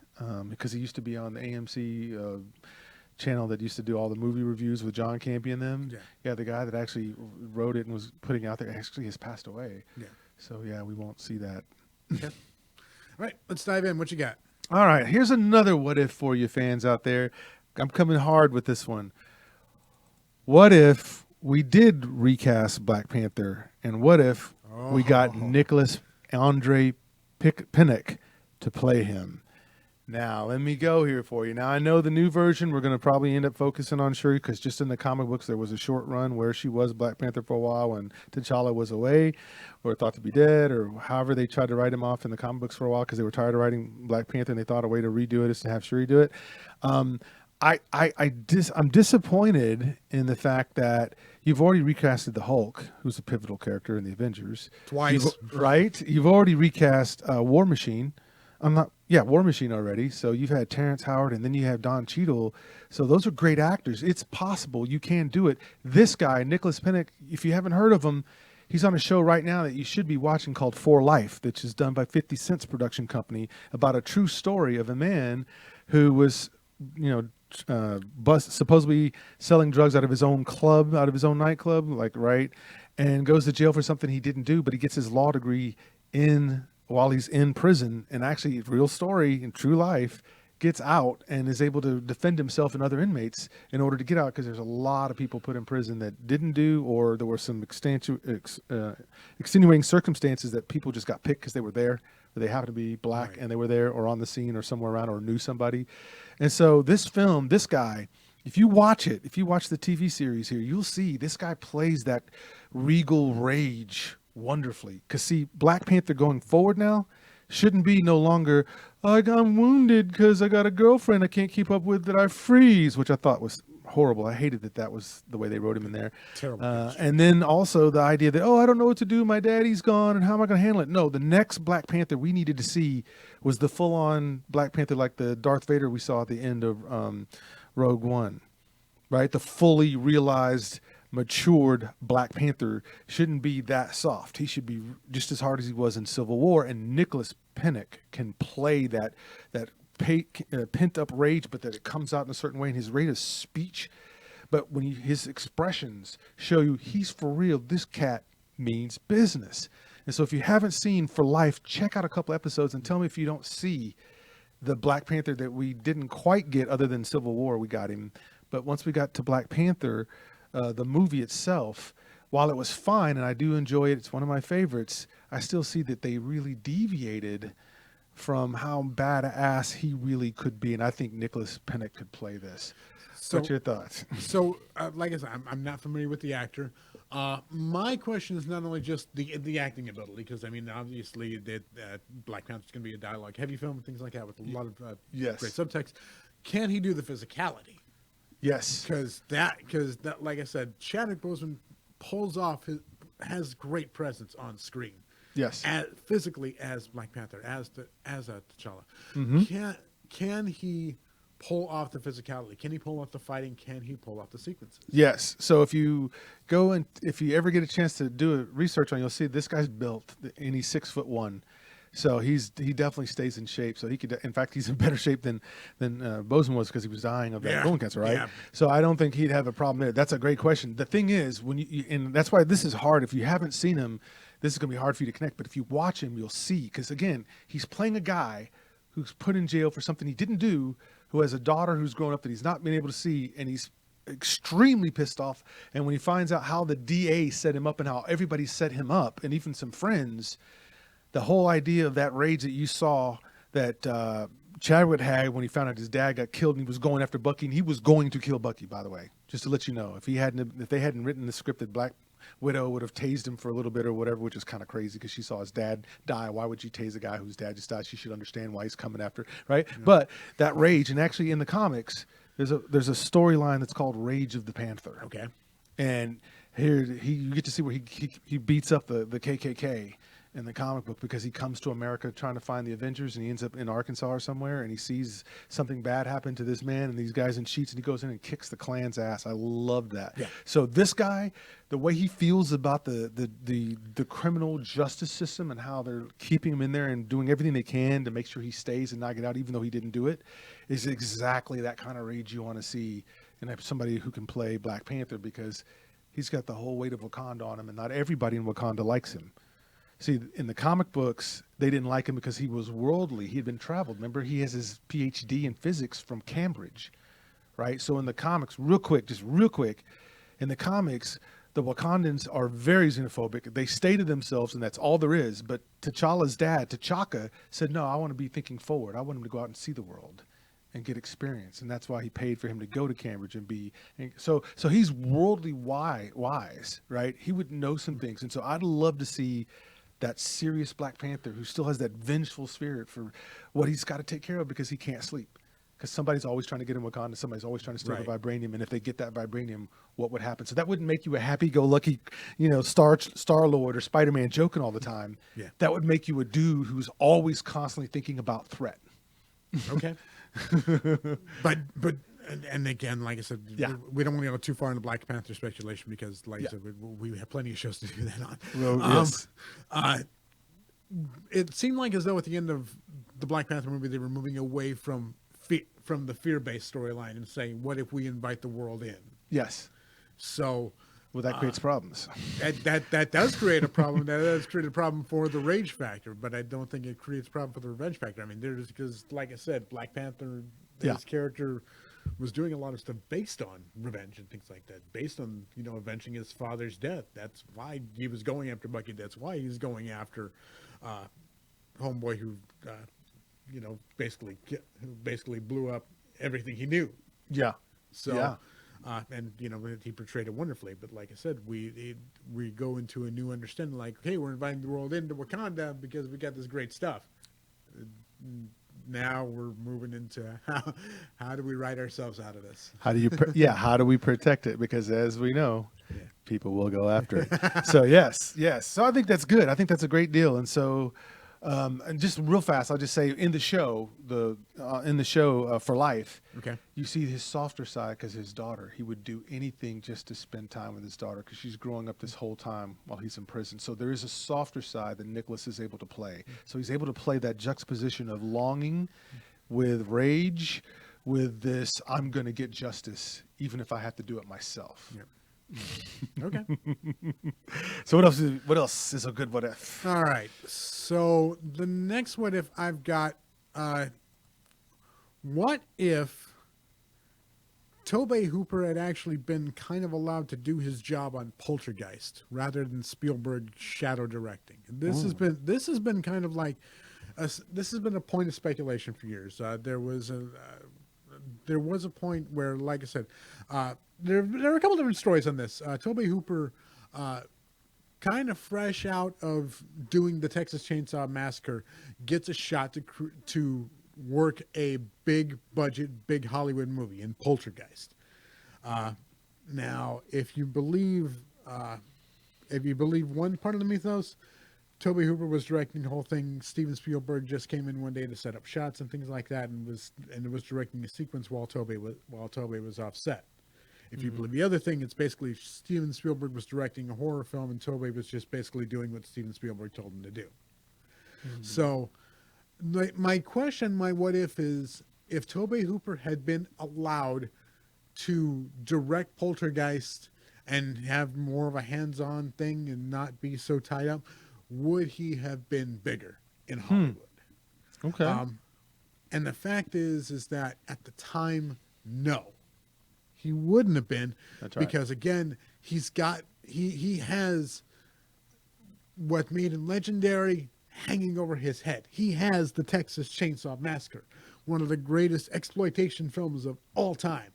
because he used to be on the AMC channel that used to do all the movie reviews with John Campy and them. Yeah, the guy that actually wrote it and was putting it out there actually has passed away. Yeah. So yeah, we won't see that. Okay. All right, let's dive in. What you got? All right, here's another what if for you fans out there. I'm coming hard with this one. What if we did recast Black Panther, and what if we got Nicholas Andre Pinnock to play him? Now, let me go here for you. Now, I know the new version, we're going to probably end up focusing on Shuri because just in the comic books, there was a short run where she was Black Panther for a while when T'Challa was away or thought to be dead, or however they tried to write him off in the comic books for a while because they were tired of writing Black Panther and they thought a way to redo it is to have Shuri do it. I'm disappointed in the fact that you've already recasted the Hulk, who's a pivotal character in the Avengers. Twice. Right? You've already recast War Machine. War Machine already. So you've had Terrence Howard and then you have Don Cheadle. So those are great actors. It's possible you can do it. This guy, Nicholas Pinnock, if you haven't heard of him, he's on a show right now that you should be watching called For Life, which is done by 50 Cent's production company about a true story of a man who was, supposedly selling drugs out of his own club, out of his own nightclub, and goes to jail for something he didn't do, but he gets his law degree while he's in prison, and actually, real story in true life, gets out and is able to defend himself and other inmates in order to get out, because there's a lot of people put in prison that didn't do, or there were some extenuating circumstances that people just got picked because they were there, or they happened to be black and they were there or on the scene or somewhere around or knew somebody. And so this film, this guy, if you watch the TV series here, you'll see this guy plays that regal rage wonderfully. Because see, Black Panther going forward now shouldn't be no longer, I'm wounded because I got a girlfriend I can't keep up with that I freeze, which I thought was horrible. I hated that was the way they wrote him in there. Terrible. And then also the idea that, I don't know what to do. My daddy's gone and how am I going to handle it? No, the next Black Panther we needed to see was the full-on Black Panther like the Darth Vader we saw at the end of Rogue One, right? The fully realized, matured Black Panther shouldn't be that soft. He should be just as hard as he was in Civil War. And Nicholas Pinnock can play that pent up rage, but that it comes out in a certain way in his rate of speech. But when his expressions show you he's for real, this cat means business. And so if you haven't seen For Life, check out a couple episodes and tell me if you don't see the Black Panther that we didn't quite get, other than Civil War, we got him. But once we got to Black Panther, the movie itself, while it was fine, and I do enjoy it, it's one of my favorites, I still see that they really deviated from how badass he really could be. And I think Nicholas Pinnock could play this. What's your thoughts? So, like I said, I'm not familiar with the actor. My question is not only just the acting ability, because, I mean, obviously, Black Panther's going to be a dialogue-heavy film and things like that with a lot of yes. great subtext. Can he do the physicality? Yes. Because like I said, Chadwick Boseman has great presence on screen. Yes. Physically as Black Panther, as T'Challa. Mm-hmm. Can he pull off the physicality? Can he pull off the fighting? Can he pull off the sequences? Yes. So if you ever get a chance to do a research on, you'll see this guy's built and he's 6'1". So he definitely stays in shape. So he could, in fact, he's in better shape than Boseman was, because he was dying of that colon cancer, right? Yeah. So I don't think he'd have a problem there. That's a great question. The thing is, and that's why this is hard. If you haven't seen him, this is going to be hard for you to connect. But if you watch him, you'll see. Because again, he's playing a guy who's put in jail for something he didn't do, who has a daughter who's grown up that he's not been able to see, and he's extremely pissed off. And when he finds out how the DA set him up and how everybody set him up, and even some friends, the whole idea of that rage that you saw that Chadwick had when he found out his dad got killed and he was going after Bucky, and he was going to kill Bucky, by the way, just to let you know. If they hadn't written the script, that Black Widow would have tased him for a little bit or whatever, which is kind of crazy because she saw his dad die. Why would she tase a guy whose dad just died? She should understand why he's coming after, right? Yeah. But that rage, and actually in the comics, there's a storyline that's called Rage of the Panther. Okay. And here you get to see where he beats up the KKK in the comic book, because he comes to America trying to find the Avengers, and he ends up in Arkansas or somewhere, and he sees something bad happen to this man and these guys in sheets, and he goes in and kicks the Klan's ass. I love that. Yeah. So this guy, the way he feels about the criminal justice system and how they're keeping him in there and doing everything they can to make sure he stays and not get out, even though he didn't do it, is exactly that kind of rage you want to see in somebody who can play Black Panther, because he's got the whole weight of Wakanda on him, and not everybody in Wakanda likes him. See, in the comic books, they didn't like him because he was worldly. He had been traveled. Remember, he has his PhD in physics from Cambridge, right? So in the comics, real quick, in the comics, the Wakandans are very xenophobic. They stay to themselves, and that's all there is. But T'Challa's dad, T'Chaka, said, no, I want to be thinking forward. I want him to go out and see the world and get experience. And that's why he paid for him to go to Cambridge and be. And so he's worldly wise, right? He would know some things. And so I'd love to see that serious Black Panther who still has that vengeful spirit for what he's got to take care of because he can't sleep. because somebody's always trying to get in Wakanda. Somebody's always trying to steal the Right. vibranium, and if they get that vibranium, what would happen? So that wouldn't make you a happy-go-lucky, Star-Lord or Spider-Man joking all the time. Yeah. That would make you a dude who's always constantly thinking about threat. Okay. but and again, like I said, Yeah. we don't want to go too far into Black Panther speculation because, like Yeah. I said, we have plenty of shows to do that on. Well, yes. It seemed like as though at the end of the Black Panther movie, they were moving away from the fear-based storyline and saying, "What if we invite the world in?" Yes. So. Well, that creates problems. That does create a problem. That does create a problem for the rage factor, but I don't think it creates a problem for the revenge factor. I mean, there's because, like I said, Black Panther, his character was doing a lot of stuff based on revenge and things like that, based on avenging his father's death. That's why he was going after Bucky. That's why he's going after homeboy who basically blew up everything he knew. Yeah. So. Yeah. And he portrayed it wonderfully. But like I said, we go into a new understanding. Like, hey, we're inviting the world into Wakanda because we got this great stuff. Now we're moving into how do we write ourselves out of this? How do you? How do we protect it? Because as we know, people will go after it. So yes. So I think that's good. I think that's a great deal. And so, and just real fast, I'll just say in the show, For Life, Okay. you see his softer side because his daughter, he would do anything just to spend time with his daughter because she's growing up this whole time while he's in prison. So there is a softer side that Nicholas is able to play. So he's able to play that juxtaposition of longing with rage, with this, I'm going to get justice, even if I have to do it myself. Yep. Okay. So what else is a good what if? All right. So the next what if I've got, what if Tobe Hooper had actually been kind of allowed to do his job on Poltergeist rather than Spielberg shadow directing? This has been kind of like this has been a point of speculation for years. There was a point where, like I said, there are a couple different stories on this. Tobe Hooper, kind of fresh out of doing the Texas Chainsaw Massacre, gets a shot to work a big budget, big Hollywood movie in Poltergeist. Now, if you believe one part of the mythos, Tobe Hooper was directing the whole thing. Steven Spielberg just came in one day to set up shots and things like that, and was directing a sequence while Tobe was off set. If you believe the other thing, it's basically Steven Spielberg was directing a horror film, and Tobe was just basically doing what Steven Spielberg told him to do. So, my question, my what if is, if Tobe Hooper had been allowed to direct Poltergeist and have more of a hands-on thing and not be so tied up, would he have been bigger in Hollywood? Okay. And the fact is that at the time, no, he wouldn't have been. That's right. Because again, he has what made him legendary hanging over his head. He has the Texas Chainsaw Massacre, one of the greatest exploitation films of all time,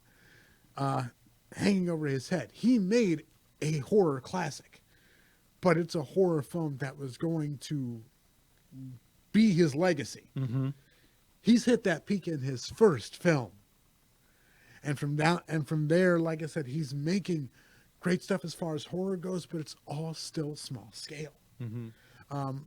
hanging over his head. He made a horror classic, but it's a horror film that was going to be his legacy. Mm-hmm. He's hit that peak in his first film. And from there, like I said, he's making great stuff as far as horror goes, but it's all still small scale. Mm-hmm.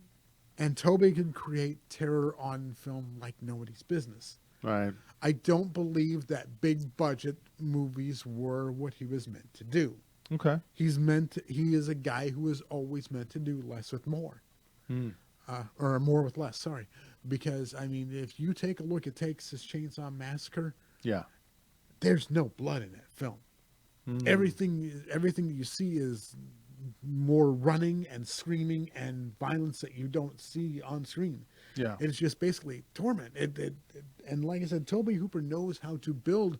And Tobe can create terror on film like nobody's business. Right. I don't believe that big budget movies were what he was meant to do. Okay. He is a guy who is always meant to do less with more. Or more with less, sorry. Because, I mean, if you take a look at Texas Chainsaw Massacre, Yeah. there's no blood in that film. Everything that you see is more running and screaming and violence that you don't see on screen. Yeah. It's just basically torment. And like I said, Tobe Hooper knows how to build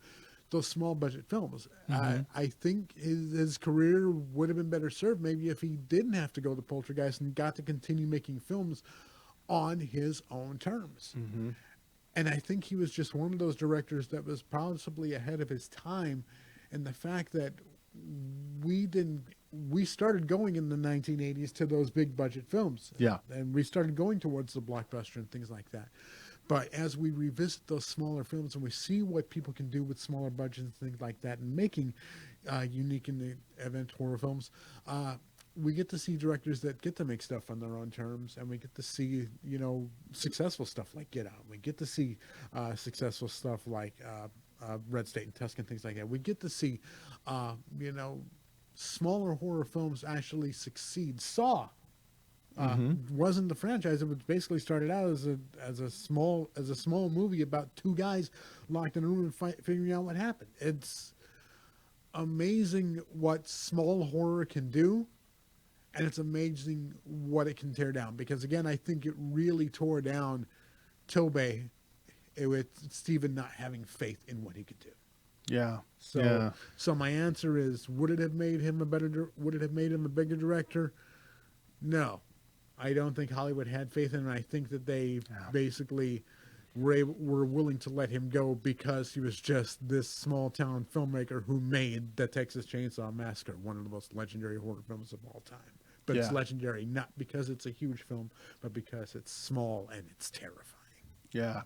those small budget films. I think his career would have been better served maybe if he didn't have to go to Poltergeist and got to continue making films on his own terms. Mm-hmm. And I think he was just one of those directors that was possibly ahead of his time, and the fact that we started going in the 1980s to those big budget films. Yeah. And we started going towards the blockbuster and things like that. But as we revisit those smaller films and we see what people can do with smaller budgets and things like that, and making unique and event horror films, we get to see directors that get to make stuff on their own terms, and we get to see, successful stuff like Get Out. We get to see successful stuff like Red State and Tusk and things like that. We get to see, smaller horror films actually succeed. Saw wasn't the franchise. It was basically started out as a small movie about two guys locked in a room and figuring out what happened. It's amazing what small horror can do, and it's amazing what it can tear down. Because again, I think it really tore down Tobey with Steven not having faith in what he could do. Yeah. So my answer is: would it have made him a bigger director? No. I don't think Hollywood had faith in him. I think that they basically were willing to let him go because he was just this small town filmmaker who made the Texas Chainsaw Massacre, one of the most legendary horror films of all time. But it's legendary not because it's a huge film, but because it's small and it's terrifying. Yeah.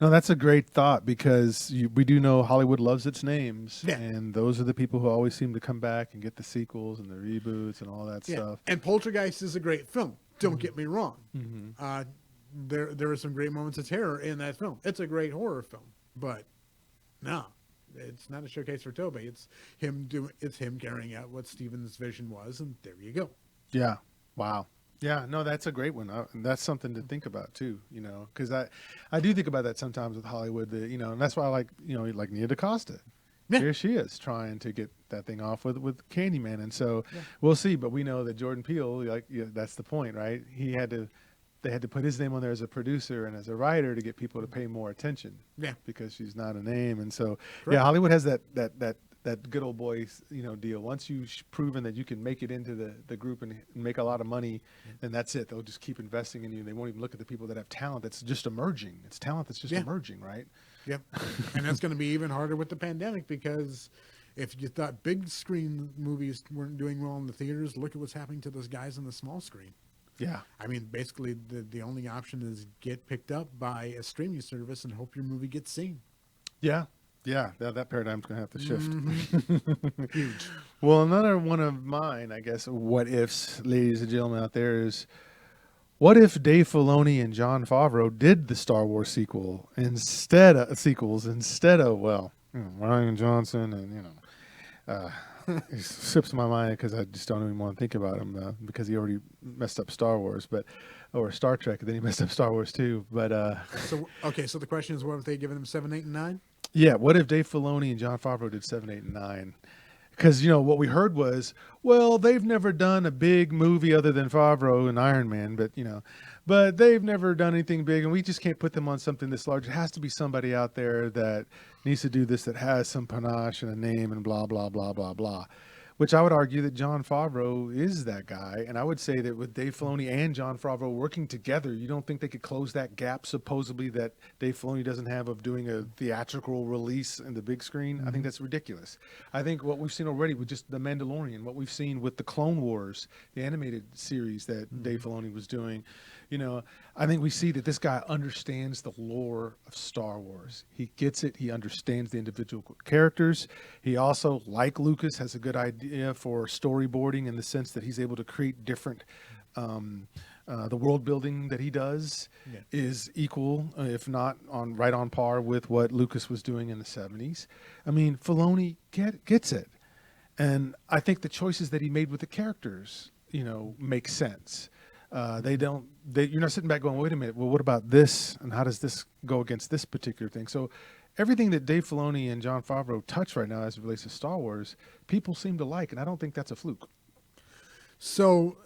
No, that's a great thought, because we do know Hollywood loves its names, Yeah. and those are the people who always seem to come back and get the sequels and the reboots and all that stuff. And Poltergeist is a great film. Don't get me wrong. There are some great moments of terror in that film. It's a great horror film, but no, it's not a showcase for Tobey. It's him carrying out what Steven's vision was, and there you go. Yeah. Wow. Yeah, no, that's a great one. And that's something to think about too, because I do think about that sometimes with Hollywood, and that's why I like Nia DaCosta. Yeah. Here she is trying to get that thing off with Candyman. And so we'll see, but we know that Jordan Peele, that's the point, right? They had to put his name on there as a producer and as a writer to get people to pay more attention. Yeah. Because she's not a name. And so, Hollywood has that good old boy, deal. Once you've proven that you can make it into the group and make a lot of money, then that's it. They'll just keep investing in you. They won't even look at the people that have talent that's just emerging. It's talent that's just emerging, right? Yep. And that's going to be even harder with the pandemic, because if you thought big screen movies weren't doing well in the theaters, look at what's happening to those guys on the small screen. Yeah. I mean, basically the only option is get picked up by a streaming service and hope your movie gets seen. Yeah. Yeah, that paradigm's going to have to shift. Mm-hmm. Huge. Well, another one of mine, I guess, what ifs, ladies and gentlemen out there, is what if Dave Filoni and Jon Favreau did the Star Wars sequels instead of Ryan Johnson and, it slips my mind because I just don't even want to think about him because he already messed up Star Wars, or Star Trek, and then he messed up Star Wars too. But so the question is, what if they given them 7, 8, and 9? Yeah, what if Dave Filoni and Jon Favreau did 7, 8, and 9? Because, what we heard was, well, they've never done a big movie other than Favreau and Iron Man, but they've never done anything big, and we just can't put them on something this large. It has to be somebody out there that needs to do this, that has some panache and a name and blah, blah, blah, blah, blah. Which I would argue that Jon Favreau is that guy. And I would say that with Dave Filoni and Jon Favreau working together, you don't think they could close that gap supposedly that Dave Filoni doesn't have of doing a theatrical release in the big screen? I think that's ridiculous. I think what we've seen already with just The Mandalorian, what we've seen with the Clone Wars, the animated series that Dave Filoni was doing, I think we see that this guy understands the lore of Star Wars. He gets it. He understands the individual characters. He also, like Lucas, has a good idea for storyboarding in the sense that he's able to create different, the world building that he does is equal, if not right on par with what Lucas was doing in the 70s. I mean, Filoni gets it. And I think the choices that he made with the characters, make sense. You're not sitting back going, wait a minute, well, what about this? And how does this go against this particular thing? So everything that Dave Filoni and Jon Favreau touch right now as it relates to Star Wars, people seem to like, and I don't think that's a fluke. So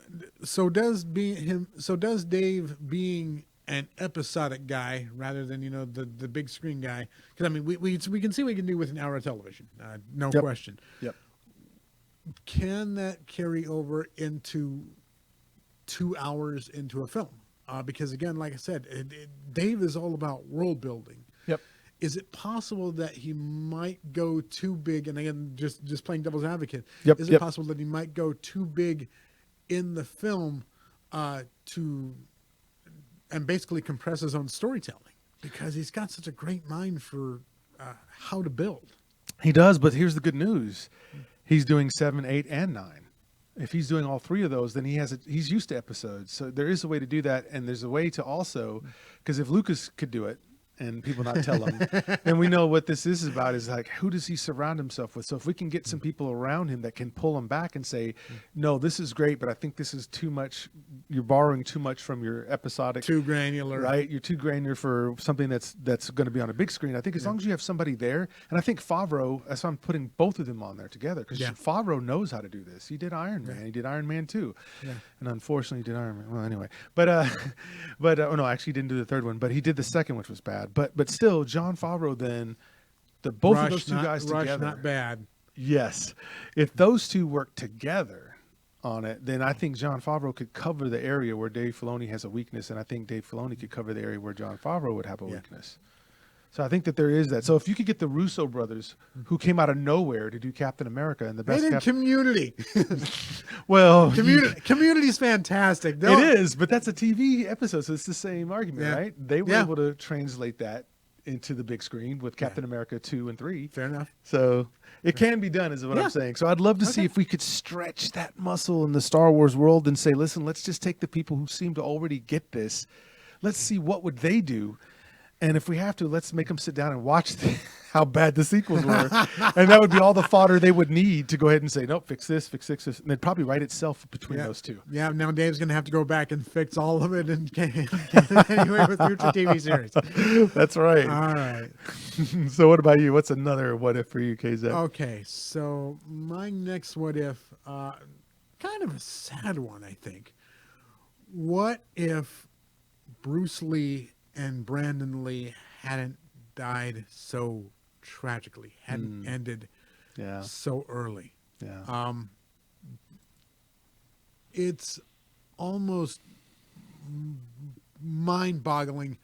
does Dave being an episodic guy rather than, the big screen guy? Because, I mean, we can see what we can do with an hour of television. No question. Yep. Can that carry over into 2 hours into a film? Because again, like I said, Dave is all about world building. Yep. Is it possible that he might go too big? And again, just playing devil's advocate. Yep. Is it possible that he might go too big in the film to and basically compress his own storytelling because he's got such a great mind for how to build. He does, but here's the good news. He's doing 7, 8, and 9. If he's doing all 3 of those, then he's used to episodes. So there is a way to do that, and there's a way to also, because if Lucas could do it, and people not tell him, then we know what this is about is like, who does he surround himself with? So if we can get some people around him that can pull him back and say, no, this is great, but I think this is too much. You're borrowing too much from your episodic. Too granular. Right? You're too granular for something that's going to be on a big screen. I think as long as you have somebody there, and I think Favreau, that's why I'm putting both of them on there together, because Favreau knows how to do this. He did Iron Man. He did Iron Man 2. Yeah. And unfortunately, he did Iron Man. Well, anyway. But oh, no, actually, he didn't do the third one, but he did the second, which was bad. But still, Jon Favreau then, both of those two guys together. Not bad. Yes. If those two work together on it, then I think Jon Favreau could cover the area where Dave Filoni has a weakness, and I think Dave Filoni could cover the area where Jon Favreau would have a weakness. So I think that there is that. So if you could get the Russo brothers, who came out of nowhere to do Captain America, and the best Community. Well, Community's fantastic. It is, but that's a TV episode, so it's the same argument, right? They were able to translate that into the big screen with Captain America 2 and 3. Fair enough. So it can be done, is what I'm saying. So I'd love to see if we could stretch that muscle in the Star Wars world and say, listen, let's just take the people who seem to already get this. Let's see what would they do. And if we have to, let's make them sit down and watch how bad the sequels were. And that would be all the fodder they would need to go ahead and say, nope, fix this. And they'd probably write itself between those two. Yeah, now Dave's going to have to go back and fix all of it and anyway with future TV series. That's right. All right. So what about you? What's another what if for you, KZ? Okay, so my next what if, kind of a sad one, I think. What if Bruce Lee and Brandon Lee hadn't died so tragically, hadn't ended so early? Yeah. It's almost mind-boggling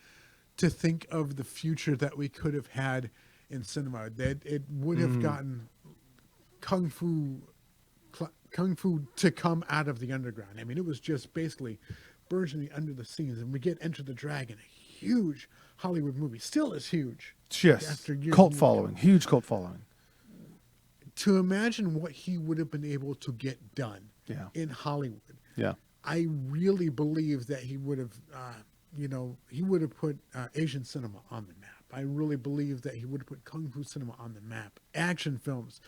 to think of the future that we could have had in cinema. That it would have gotten kung fu to come out of the underground. I mean, it was just basically burgeoning under the scenes, and we get Enter the Dragon, a huge Hollywood movie, still is huge. Yes, cult following, huge cult following. To imagine what he would have been able to get done in Hollywood. Yeah, I really believe that he would have, he would have put Asian cinema on the map. I really believe that he would have put Kung Fu cinema on the map. Action films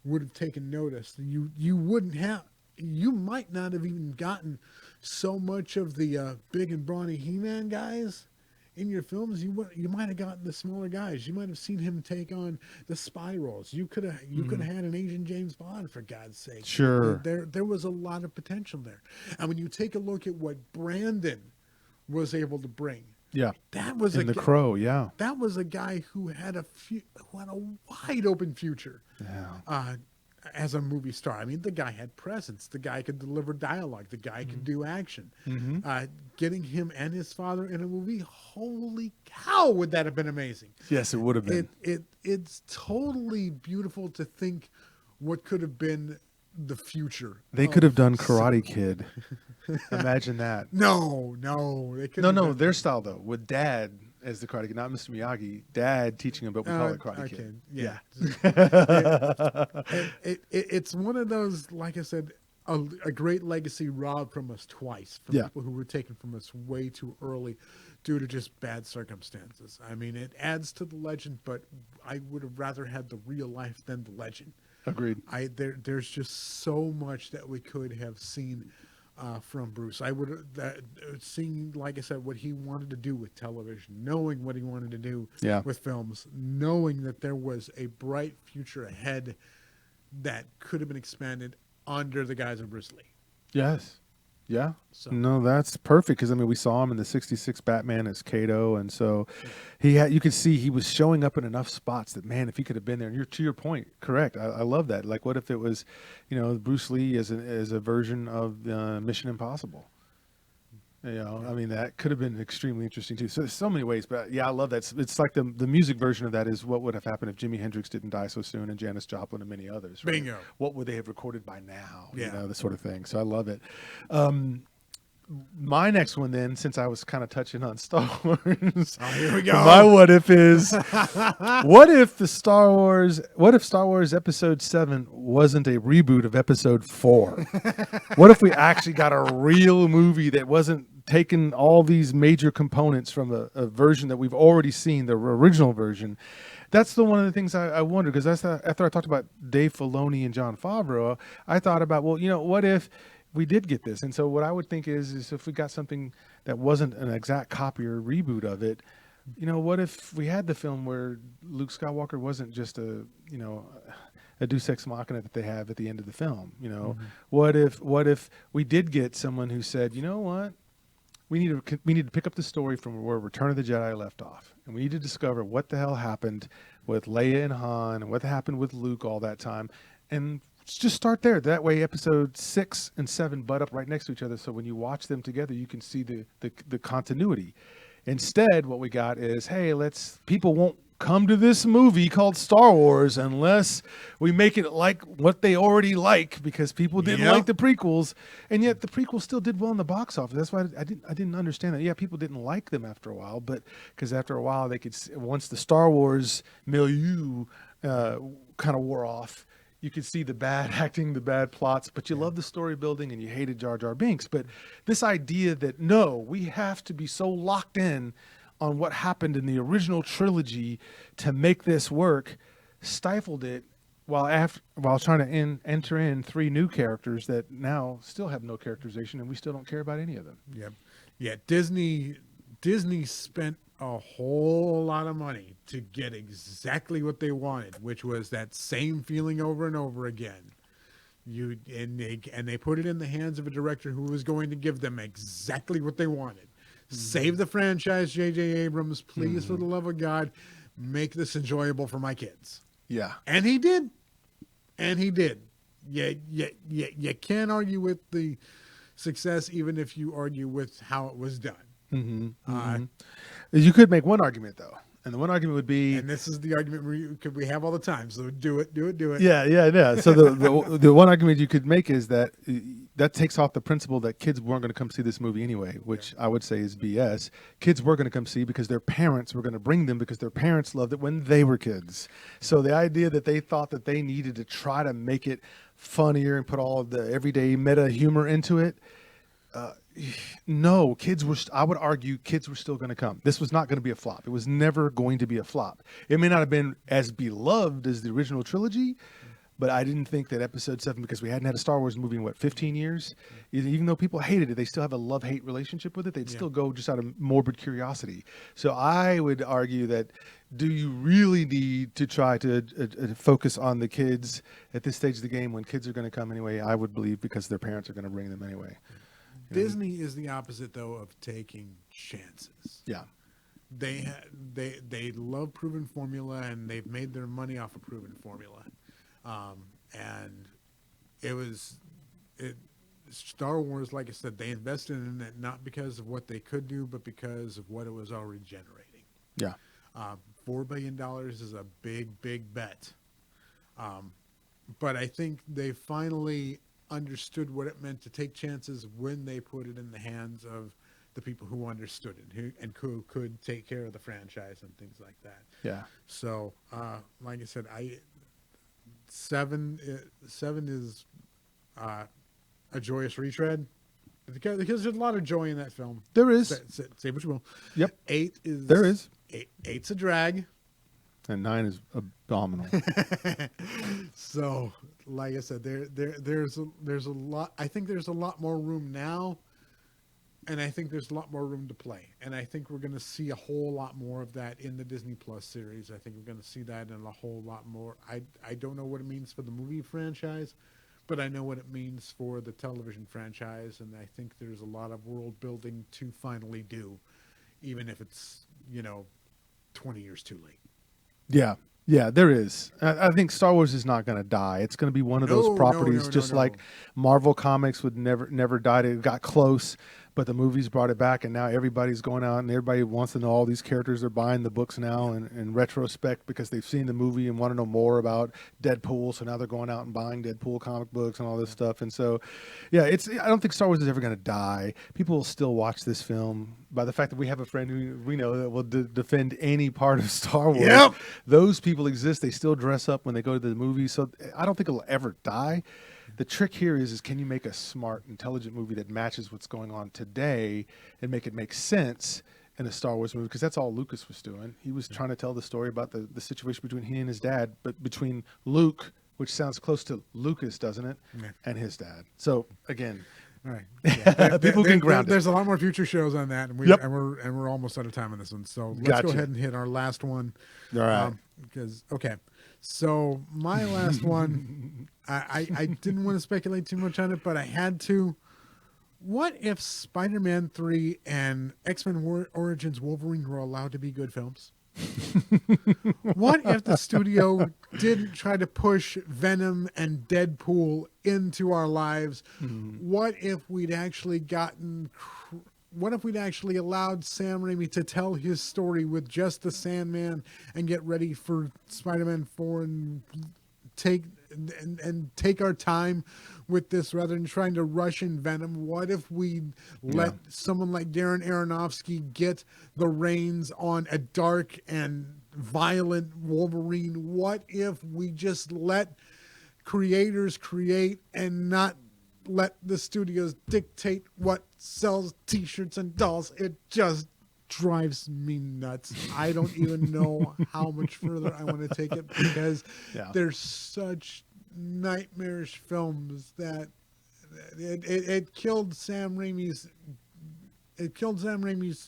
would have taken notice. You might not have even gotten so much of the big and brawny He-Man guys in your films. You might have gotten the smaller guys. You might have seen him take on the spy roles. You could have had an Asian James Bond, for God's sake. Sure. There was a lot of potential there. And when you take a look at what Brandon was able to bring, that was The Crow. Yeah, that was a guy who had a wide open future. Yeah. As a movie star. I mean, the guy had presence. The guy could deliver dialogue. The guy could do action. Getting him and his father in a movie, holy cow, would that have been amazing? Yes, it would have been. It's totally beautiful to think what could have been the future. They could have done Karate Kid. Imagine that. No, they couldn't. No, their style though, with Dad as the Karate Kid, not Mr. Miyagi. Dad teaching him, but we call it Karate Kid. Yeah. It's one of those, like I said, a great legacy robbed from us twice from people who were taken from us way too early due to just bad circumstances. I mean, it adds to the legend, but I would have rather had the real life than the legend. Agreed. There's just so much that we could have seen from Bruce. I would have seeing, like I said, what he wanted to do with television, knowing what he wanted to do with films, knowing that there was a bright future ahead that could have been expanded under the guise of Bruce Lee. Yes. Yeah. So. No, that's perfect because I mean we saw him in the '66 Batman as Kato, and so you could see he was showing up in enough spots that, man, if he could have been there. And you're to your point, correct. I love that. Like, what if it was, Bruce Lee as a version of Mission Impossible? I mean, that could have been extremely interesting too. So there's so many ways, but yeah, I love that. It's like the music version of that is what would have happened if Jimi Hendrix didn't die so soon, and Janis Joplin and many others. Right? Bingo. What would they have recorded by now? Yeah. This sort of thing. So I love it. my next one then, since I was kind of touching on Star Wars, Oh, here we go. my what if is, what if Star Wars Episode 7 wasn't a reboot of Episode 4? What if we actually got a real movie that wasn't taking all these major components from a version that we've already seen, the original version? That's one of the things I wonder, because after I talked about Dave Filoni and Jon Favreau, I thought about, well, what if we did get this? And so what I would think is if we got something that wasn't an exact copy or reboot of it, what if we had the film where Luke Skywalker wasn't just a Deus Ex Machina that they have at the end of the film? What if we did get someone who said, you know what? We need to pick up the story from where Return of the Jedi left off, and we need to discover what the hell happened with Leia and Han, and what happened with Luke all that time, and just start there. That way, Episode 6 and 7 butt up right next to each other, so when you watch them together, you can see the continuity. Instead, what we got is, hey, people won't come to this movie called Star Wars unless we make it like what they already like, because people didn't like the prequels, and yet the prequels still did well in the box office. That's why I didn't understand that. Yeah, people didn't like them after a while, but because after a while they could, once the Star Wars milieu kind of wore off, you could see the bad acting, the bad plots, but you love the story building and you hated Jar Jar Binks. But this idea that no, we have to be so locked in on what happened in the original trilogy to make this work stifled it, while trying to enter in 3 new characters that now still have no characterization, and we still don't care about any of them. Yeah. Disney spent a whole lot of money to get exactly what they wanted, which was that same feeling over and over again. They put it in the hands of a director who was going to give them exactly what they wanted. Save the franchise, J.J. Abrams, please, for the love of God, make this enjoyable for my kids. Yeah. And he did. You can't argue with the success, even if you argue with how it was done. You could make one argument, though. And the one argument would be, and this is the argument we have all the time. So do it. Yeah. So the one argument you could make is that takes off the principle that kids weren't going to come see this movie anyway, which I would say is BS. Kids were going to come see because their parents were going to bring them, because their parents loved it when they were kids. So the idea that they thought that they needed to try to make it funnier and put all of the everyday meta humor into it, no, I would argue kids were still going to come. This was not going to be a flop. It was never going to be a flop. It may not have been as beloved as the original trilogy, but I didn't think that Episode 7, because we hadn't had a Star Wars movie in 15 years, even though people hated it, they still have a love-hate relationship with it. They'd still go just out of morbid curiosity. So I would argue that, do you really need to try to focus on the kids at this stage of the game when kids are going to come anyway? I would believe because their parents are going to bring them anyway. Disney is the opposite, though, of taking chances. Yeah. They love proven formula, and they've made their money off of proven formula. And Star Wars, like I said, they invested in it not because of what they could do, but because of what it was already generating. Yeah. $4 billion is a big bet. But I think they finally understood what it meant to take chances when they put it in the hands of the people who understood it, who could take care of the franchise and things like that. Yeah. So, like I said, seven is a joyous retread, because there's a lot of joy in that film. There is. Say what you will. Yep. 8 is. There is. 8's a drag. And 9 is abominable. So, like I said, there's a lot. I think there's a lot more room now, and I think there's a lot more room to play. And I think we're going to see a whole lot more of that in the Disney Plus series. I think we're going to see that in a whole lot more. I don't know what it means for the movie franchise, but I know what it means for the television franchise, and I think there's a lot of world building to finally do, even if it's 20 years too late. Yeah, there is. I think Star Wars is not going to die. It's going to be one of those properties, like Marvel Comics would never died. It got close, but the movies brought it back, and now everybody's going out and everybody wants to know all these characters. They're buying the books now in retrospect because they've seen the movie and want to know more about Deadpool. So now they're going out and buying Deadpool comic books and all this stuff. And so, yeah, I don't think Star Wars is ever going to die. People will still watch this film by the fact that we have a friend who we know that will defend any part of Star Wars. Yep. Those people exist. They still dress up when they go to the movies. So I don't think it'll ever die. The trick here is can you make a smart, intelligent movie that matches what's going on today and make it make sense in a Star Wars movie? Because that's all Lucas was doing. He was trying to tell the story about the situation between he and his dad, but between Luke, which sounds close to Lucas, doesn't it, and his dad. So again, all right, yeah. People can ground it. There's a lot more future shows on that, and we're almost out of time on this one. So let's go ahead and hit our last one. All right. So my last one, I didn't want to speculate too much on it, but I had to. What if Spider-Man 3 and X-Men Origins Wolverine were allowed to be good films? What if the studio didn't try to push Venom and Deadpool into our lives? What if we'd actually allowed Sam Raimi to tell his story with just the Sandman and get ready for Spider-Man 4 and take our time with this rather than trying to rush in Venom? What if we let someone like Darren Aronofsky get the reins on a dark and violent Wolverine? What if we just let creators create and not let the studios dictate what sells t-shirts and dolls? It just drives me nuts. I don't even know how much further I want to take it because there's such nightmarish films that it killed Sam Raimi's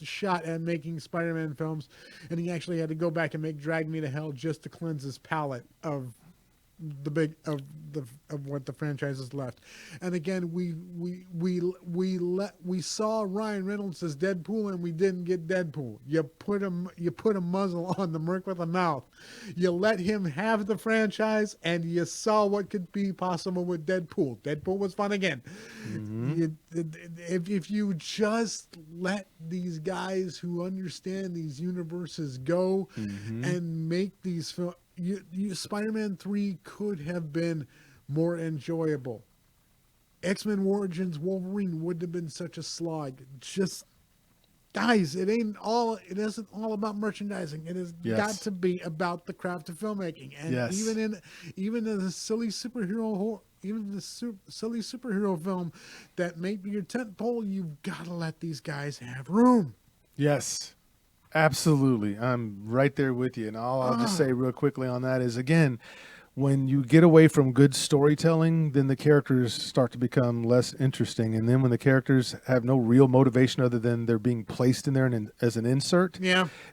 shot at making Spider-Man films, and he actually had to go back and make Drag Me to Hell just to cleanse his palate of what the franchise has left. And again, we saw Ryan Reynolds as Deadpool, and we didn't get Deadpool. You put a muzzle on the merc with a mouth. You let him have the franchise, and you saw what could be possible with Deadpool. Deadpool was fun again. If you just let these guys who understand these universes go and make these films, Spider-Man 3 could have been more enjoyable. X-Men Origins Wolverine wouldn't have been such a slog. Just guys, it isn't all about merchandising. It has got to be about the craft of filmmaking. And even in the silly superhero film that may be your tentpole, you've got to let these guys have room. Yes. Absolutely. I'm right there with you. And all I'll just say real quickly on that is, again, when you get away from good storytelling, then the characters start to become less interesting. And then when the characters have no real motivation other than they're being placed in there as an insert,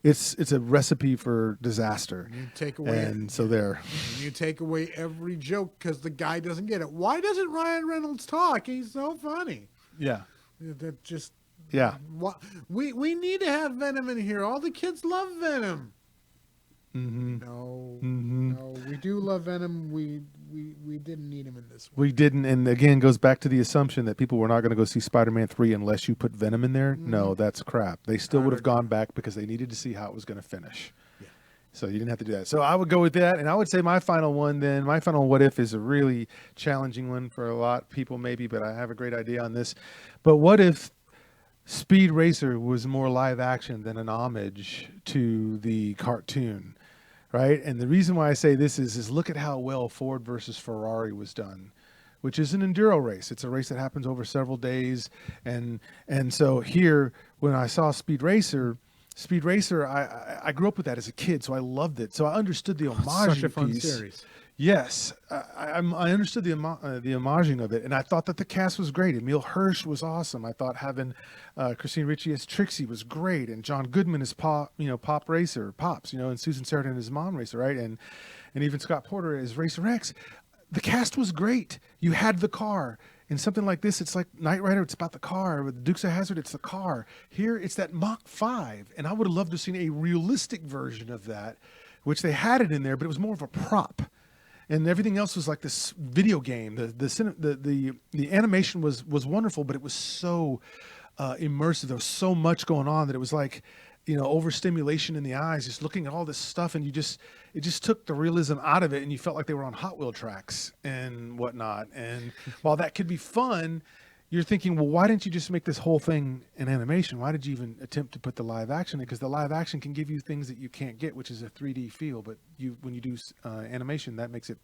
it's a recipe for disaster. You take away you take away every joke because the guy doesn't get it. Why doesn't Ryan Reynolds talk? He's so funny. Yeah. That just... Yeah. We need to have Venom in here. All the kids love Venom. No, we do love Venom. We didn't need him in this one. We didn't, and again, goes back to the assumption that people were not going to go see Spider-Man 3 unless you put Venom in there. No, that's crap. They still would have gone back because they needed to see how it was going to finish. Yeah. So you didn't have to do that. So I would go with that, and I would say my final what if is a really challenging one for a lot of people maybe, but I have a great idea on this. But what if Speed Racer was more live action than an homage to the cartoon, right? And the reason why I say this is look at how well Ford versus Ferrari was done, which is an enduro race. It's a race that happens over several days. And so here, when I saw Speed Racer, I grew up with that as a kid, so I loved it. So I understood the homage. Such a fun series. Yes, I understood the homaging of it, and I thought that the cast was great. Emile Hirsch was awesome. I thought having Christine Ricci as Trixie was great, and John Goodman as Pops, and Susan Sarandon as Mom Racer, right? And even Scott Porter as Racer X. The cast was great. You had the car. In something like this, it's like Knight Rider, it's about the car. With Dukes of Hazzard, it's the car. Here, it's that Mach 5, and I would have loved to have seen a realistic version of that, which they had it in there, but it was more of a prop. And everything else was like this video game. The animation was wonderful, but it was so immersive. There was so much going on that it was like, overstimulation in the eyes, just looking at all this stuff, and it just took the realism out of it, and you felt like they were on Hot Wheel tracks and whatnot. And while that could be fun, you're thinking, well, why didn't you just make this whole thing in animation? Why did you even attempt to put the live action in? Because the live action can give you things that you can't get, which is a 3D feel. But when you do animation, that makes it,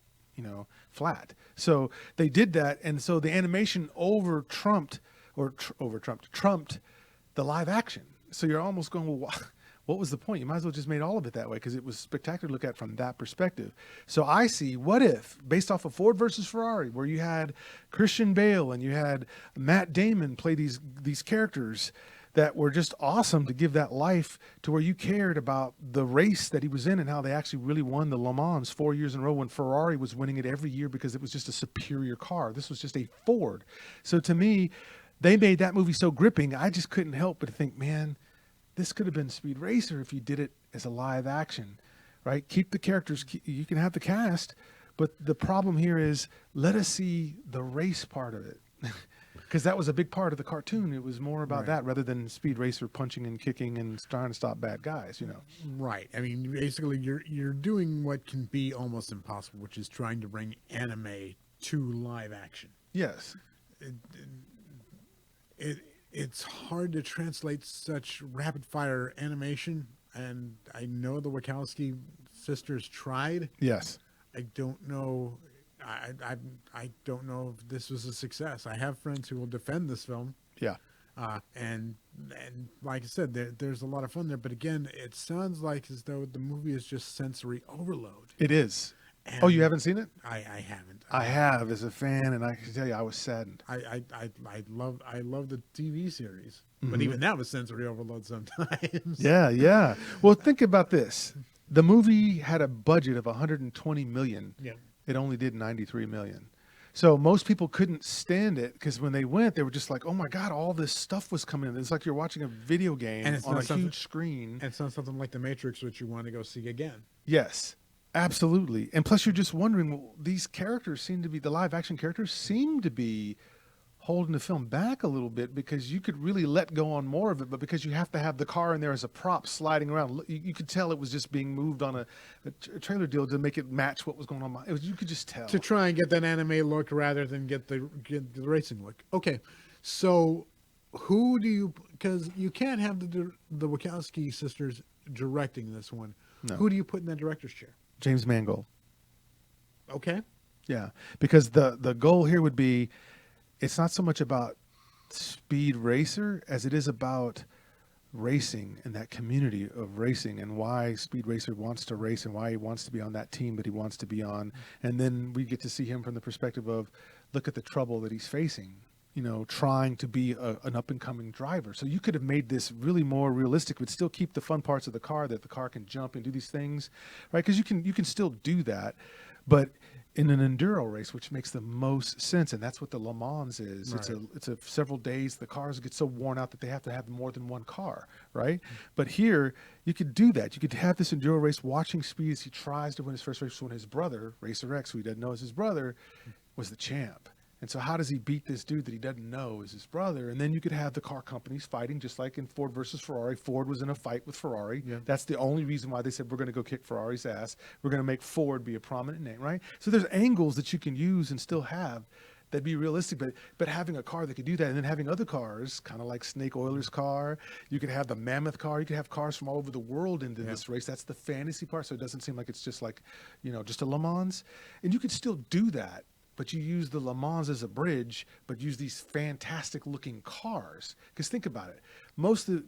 flat. So they did that, and so the animation trumped the live action. So you're almost going, well, what was the point? You might as well just made all of it that way because it was spectacular to look at from that perspective. So I see, what if, based off of Ford versus Ferrari, where you had Christian Bale and you had Matt Damon play these characters that were just awesome to give that life to where you cared about the race that he was in and how they actually really won the Le Mans 4 years in a row when Ferrari was winning it every year because it was just a superior car. This was just a Ford. So to me, they made that movie so gripping, I just couldn't help but think, man, this could have been Speed Racer if you did it as a live action, right? Keep the characters, you can have the cast, but the problem here is let us see the race part of it. Because that was a big part of the cartoon. It was more about that rather than Speed Racer punching and kicking and trying to stop bad guys, Right. I mean, basically, you're doing what can be almost impossible, which is trying to bring anime to live action. Yes. It's hard to translate such rapid fire animation, and I know the Wachowski sisters tried. Yes. I don't know. I don't know if this was a success. I have friends who will defend this film. Yeah. And like I said, there's a lot of fun there. But again, it sounds like as though the movie is just sensory overload. It is. And oh, you haven't seen it? I haven't. I have as a fan, and I can tell you, I was saddened. I love the TV series, but even that was sensory overload sometimes. Yeah. Well, think about this: the movie had a budget of 120 million. Yeah. It only did 93 million. So most people couldn't stand it because when they went, they were just like, "Oh my God, all this stuff was coming in." It's like you're watching a video game on a huge screen. And it's not something like The Matrix, which you want to go see again. Yes, absolutely. And plus, you're just wondering, well, these characters the live action characters seem to be holding the film back a little bit because you could really let go on more of it, but because you have to have the car in there as a prop sliding around, you could tell it was just being moved on a trailer deal to make it match what was going on. You could just tell. To try and get that anime look rather than get the racing look. Okay, so who do you, because you can't have the Wachowski sisters directing this one. No. Who do you put in that director's chair? James Mangold. Okay. Yeah, because the goal here would be, it's not so much about Speed Racer as it is about racing and that community of racing and why Speed Racer wants to race and why he wants to be on that team that he wants to be on. And then we get to see him from the perspective of, look at the trouble that he's facing, trying to be an up-and-coming driver. So you could have made this really more realistic, but still keep the fun parts of the car, that the car can jump and do these things, right? Because you can still do that, but in an enduro race, which makes the most sense, and that's what the Le Mans is. Right. It's a several days. The cars get so worn out that they have to have more than one car, right? But here, you could do that. You could have this enduro race, watching Speed as he tries to win his first race when his brother, Racer X, who he doesn't know is his brother, was the champ. And so how does he beat this dude that he doesn't know is his brother? And then you could have the car companies fighting, just like in Ford versus Ferrari. Ford was in a fight with Ferrari. Yeah. That's the only reason why they said, we're going to go kick Ferrari's ass. We're going to make Ford be a prominent name, right? So there's angles that you can use and still have that'd be realistic, but having a car that could do that, and then having other cars, kind of like Snake Oiler's car, you could have the Mammoth car, you could have cars from all over the world into this race. That's the fantasy part, so it doesn't seem like it's just like, just a Le Mans. And you could still do that, but you use the Le Mans as a bridge, but use these fantastic looking cars. Because think about it.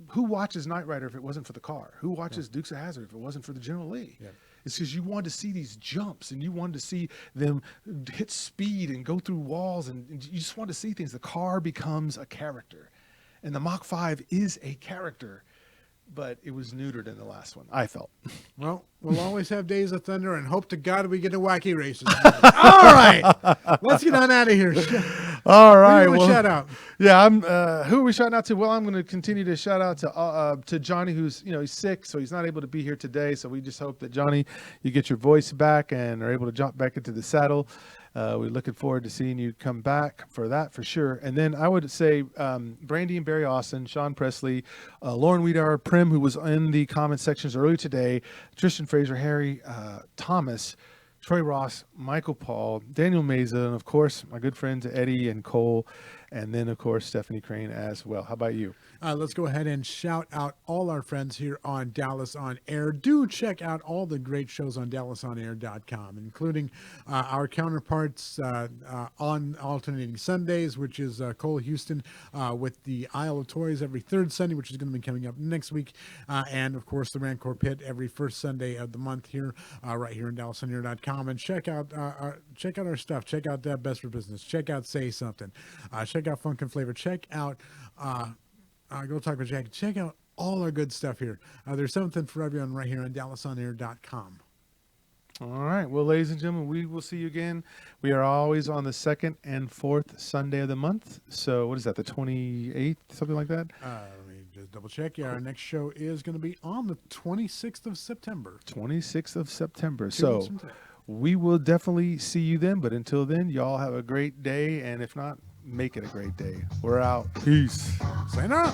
Who watches Knight Rider if it wasn't for the car? Who watches Dukes of Hazzard if it wasn't for the General Lee? Yeah. It's because you wanted to see these jumps and you wanted to see them hit speed and go through walls, and you just want to see things. The car becomes a character. And the Mach 5 is a character, but it was neutered in the last one, I felt. Well, we'll always have Days of Thunder, and hope to God we get to wacky races. All right, let's get on out of here. All right. Who do you want to shout out? Yeah, I'm. Who are we shouting out to? Well, I'm going to continue to shout out to Johnny, who's he's sick, so he's not able to be here today. So we just hope that Johnny, you get your voice back and are able to jump back into the saddle. We're looking forward to seeing you come back for that for sure. And then I would say Brandy and Barry Austin, Sean Presley, Lauren Weedar, Prim, who was in the comment sections earlier today, Tristan Fraser, Harry, Thomas, Troy Ross, Michael Paul, Daniel Meza, and of course my good friends Eddie and Cole, and then of course Stephanie Crane as well. How about you? Let's go ahead and shout out all our friends here on Dallas On Air. Do check out all the great shows on DallasOnAir.com, including our counterparts on alternating Sundays, which is Cole Houston with the Isle of Toys every third Sunday, which is going to be coming up next week, and of course the Rancor Pit every first Sunday of the month here, right here on DallasOnAir.com. And check out our stuff. Check out Best for Business. Check out Say Something. Check out Funk and Flavor. Check out Go Talk with Jack. Check out all our good stuff here. There's something for everyone right here on DallasOnAir.com. All right. Well, ladies and gentlemen, we will see you again. We are always on the second and fourth Sunday of the month. So what is that, the 28th, something like that? Let me just double check. Yeah, our next show is going to be on the 26th of September. 26th of September. 2 So weeks from today. we will definitely see you then. But until then, y'all have a great day. And if not, make it a great day. We're out. Peace. Sayonara.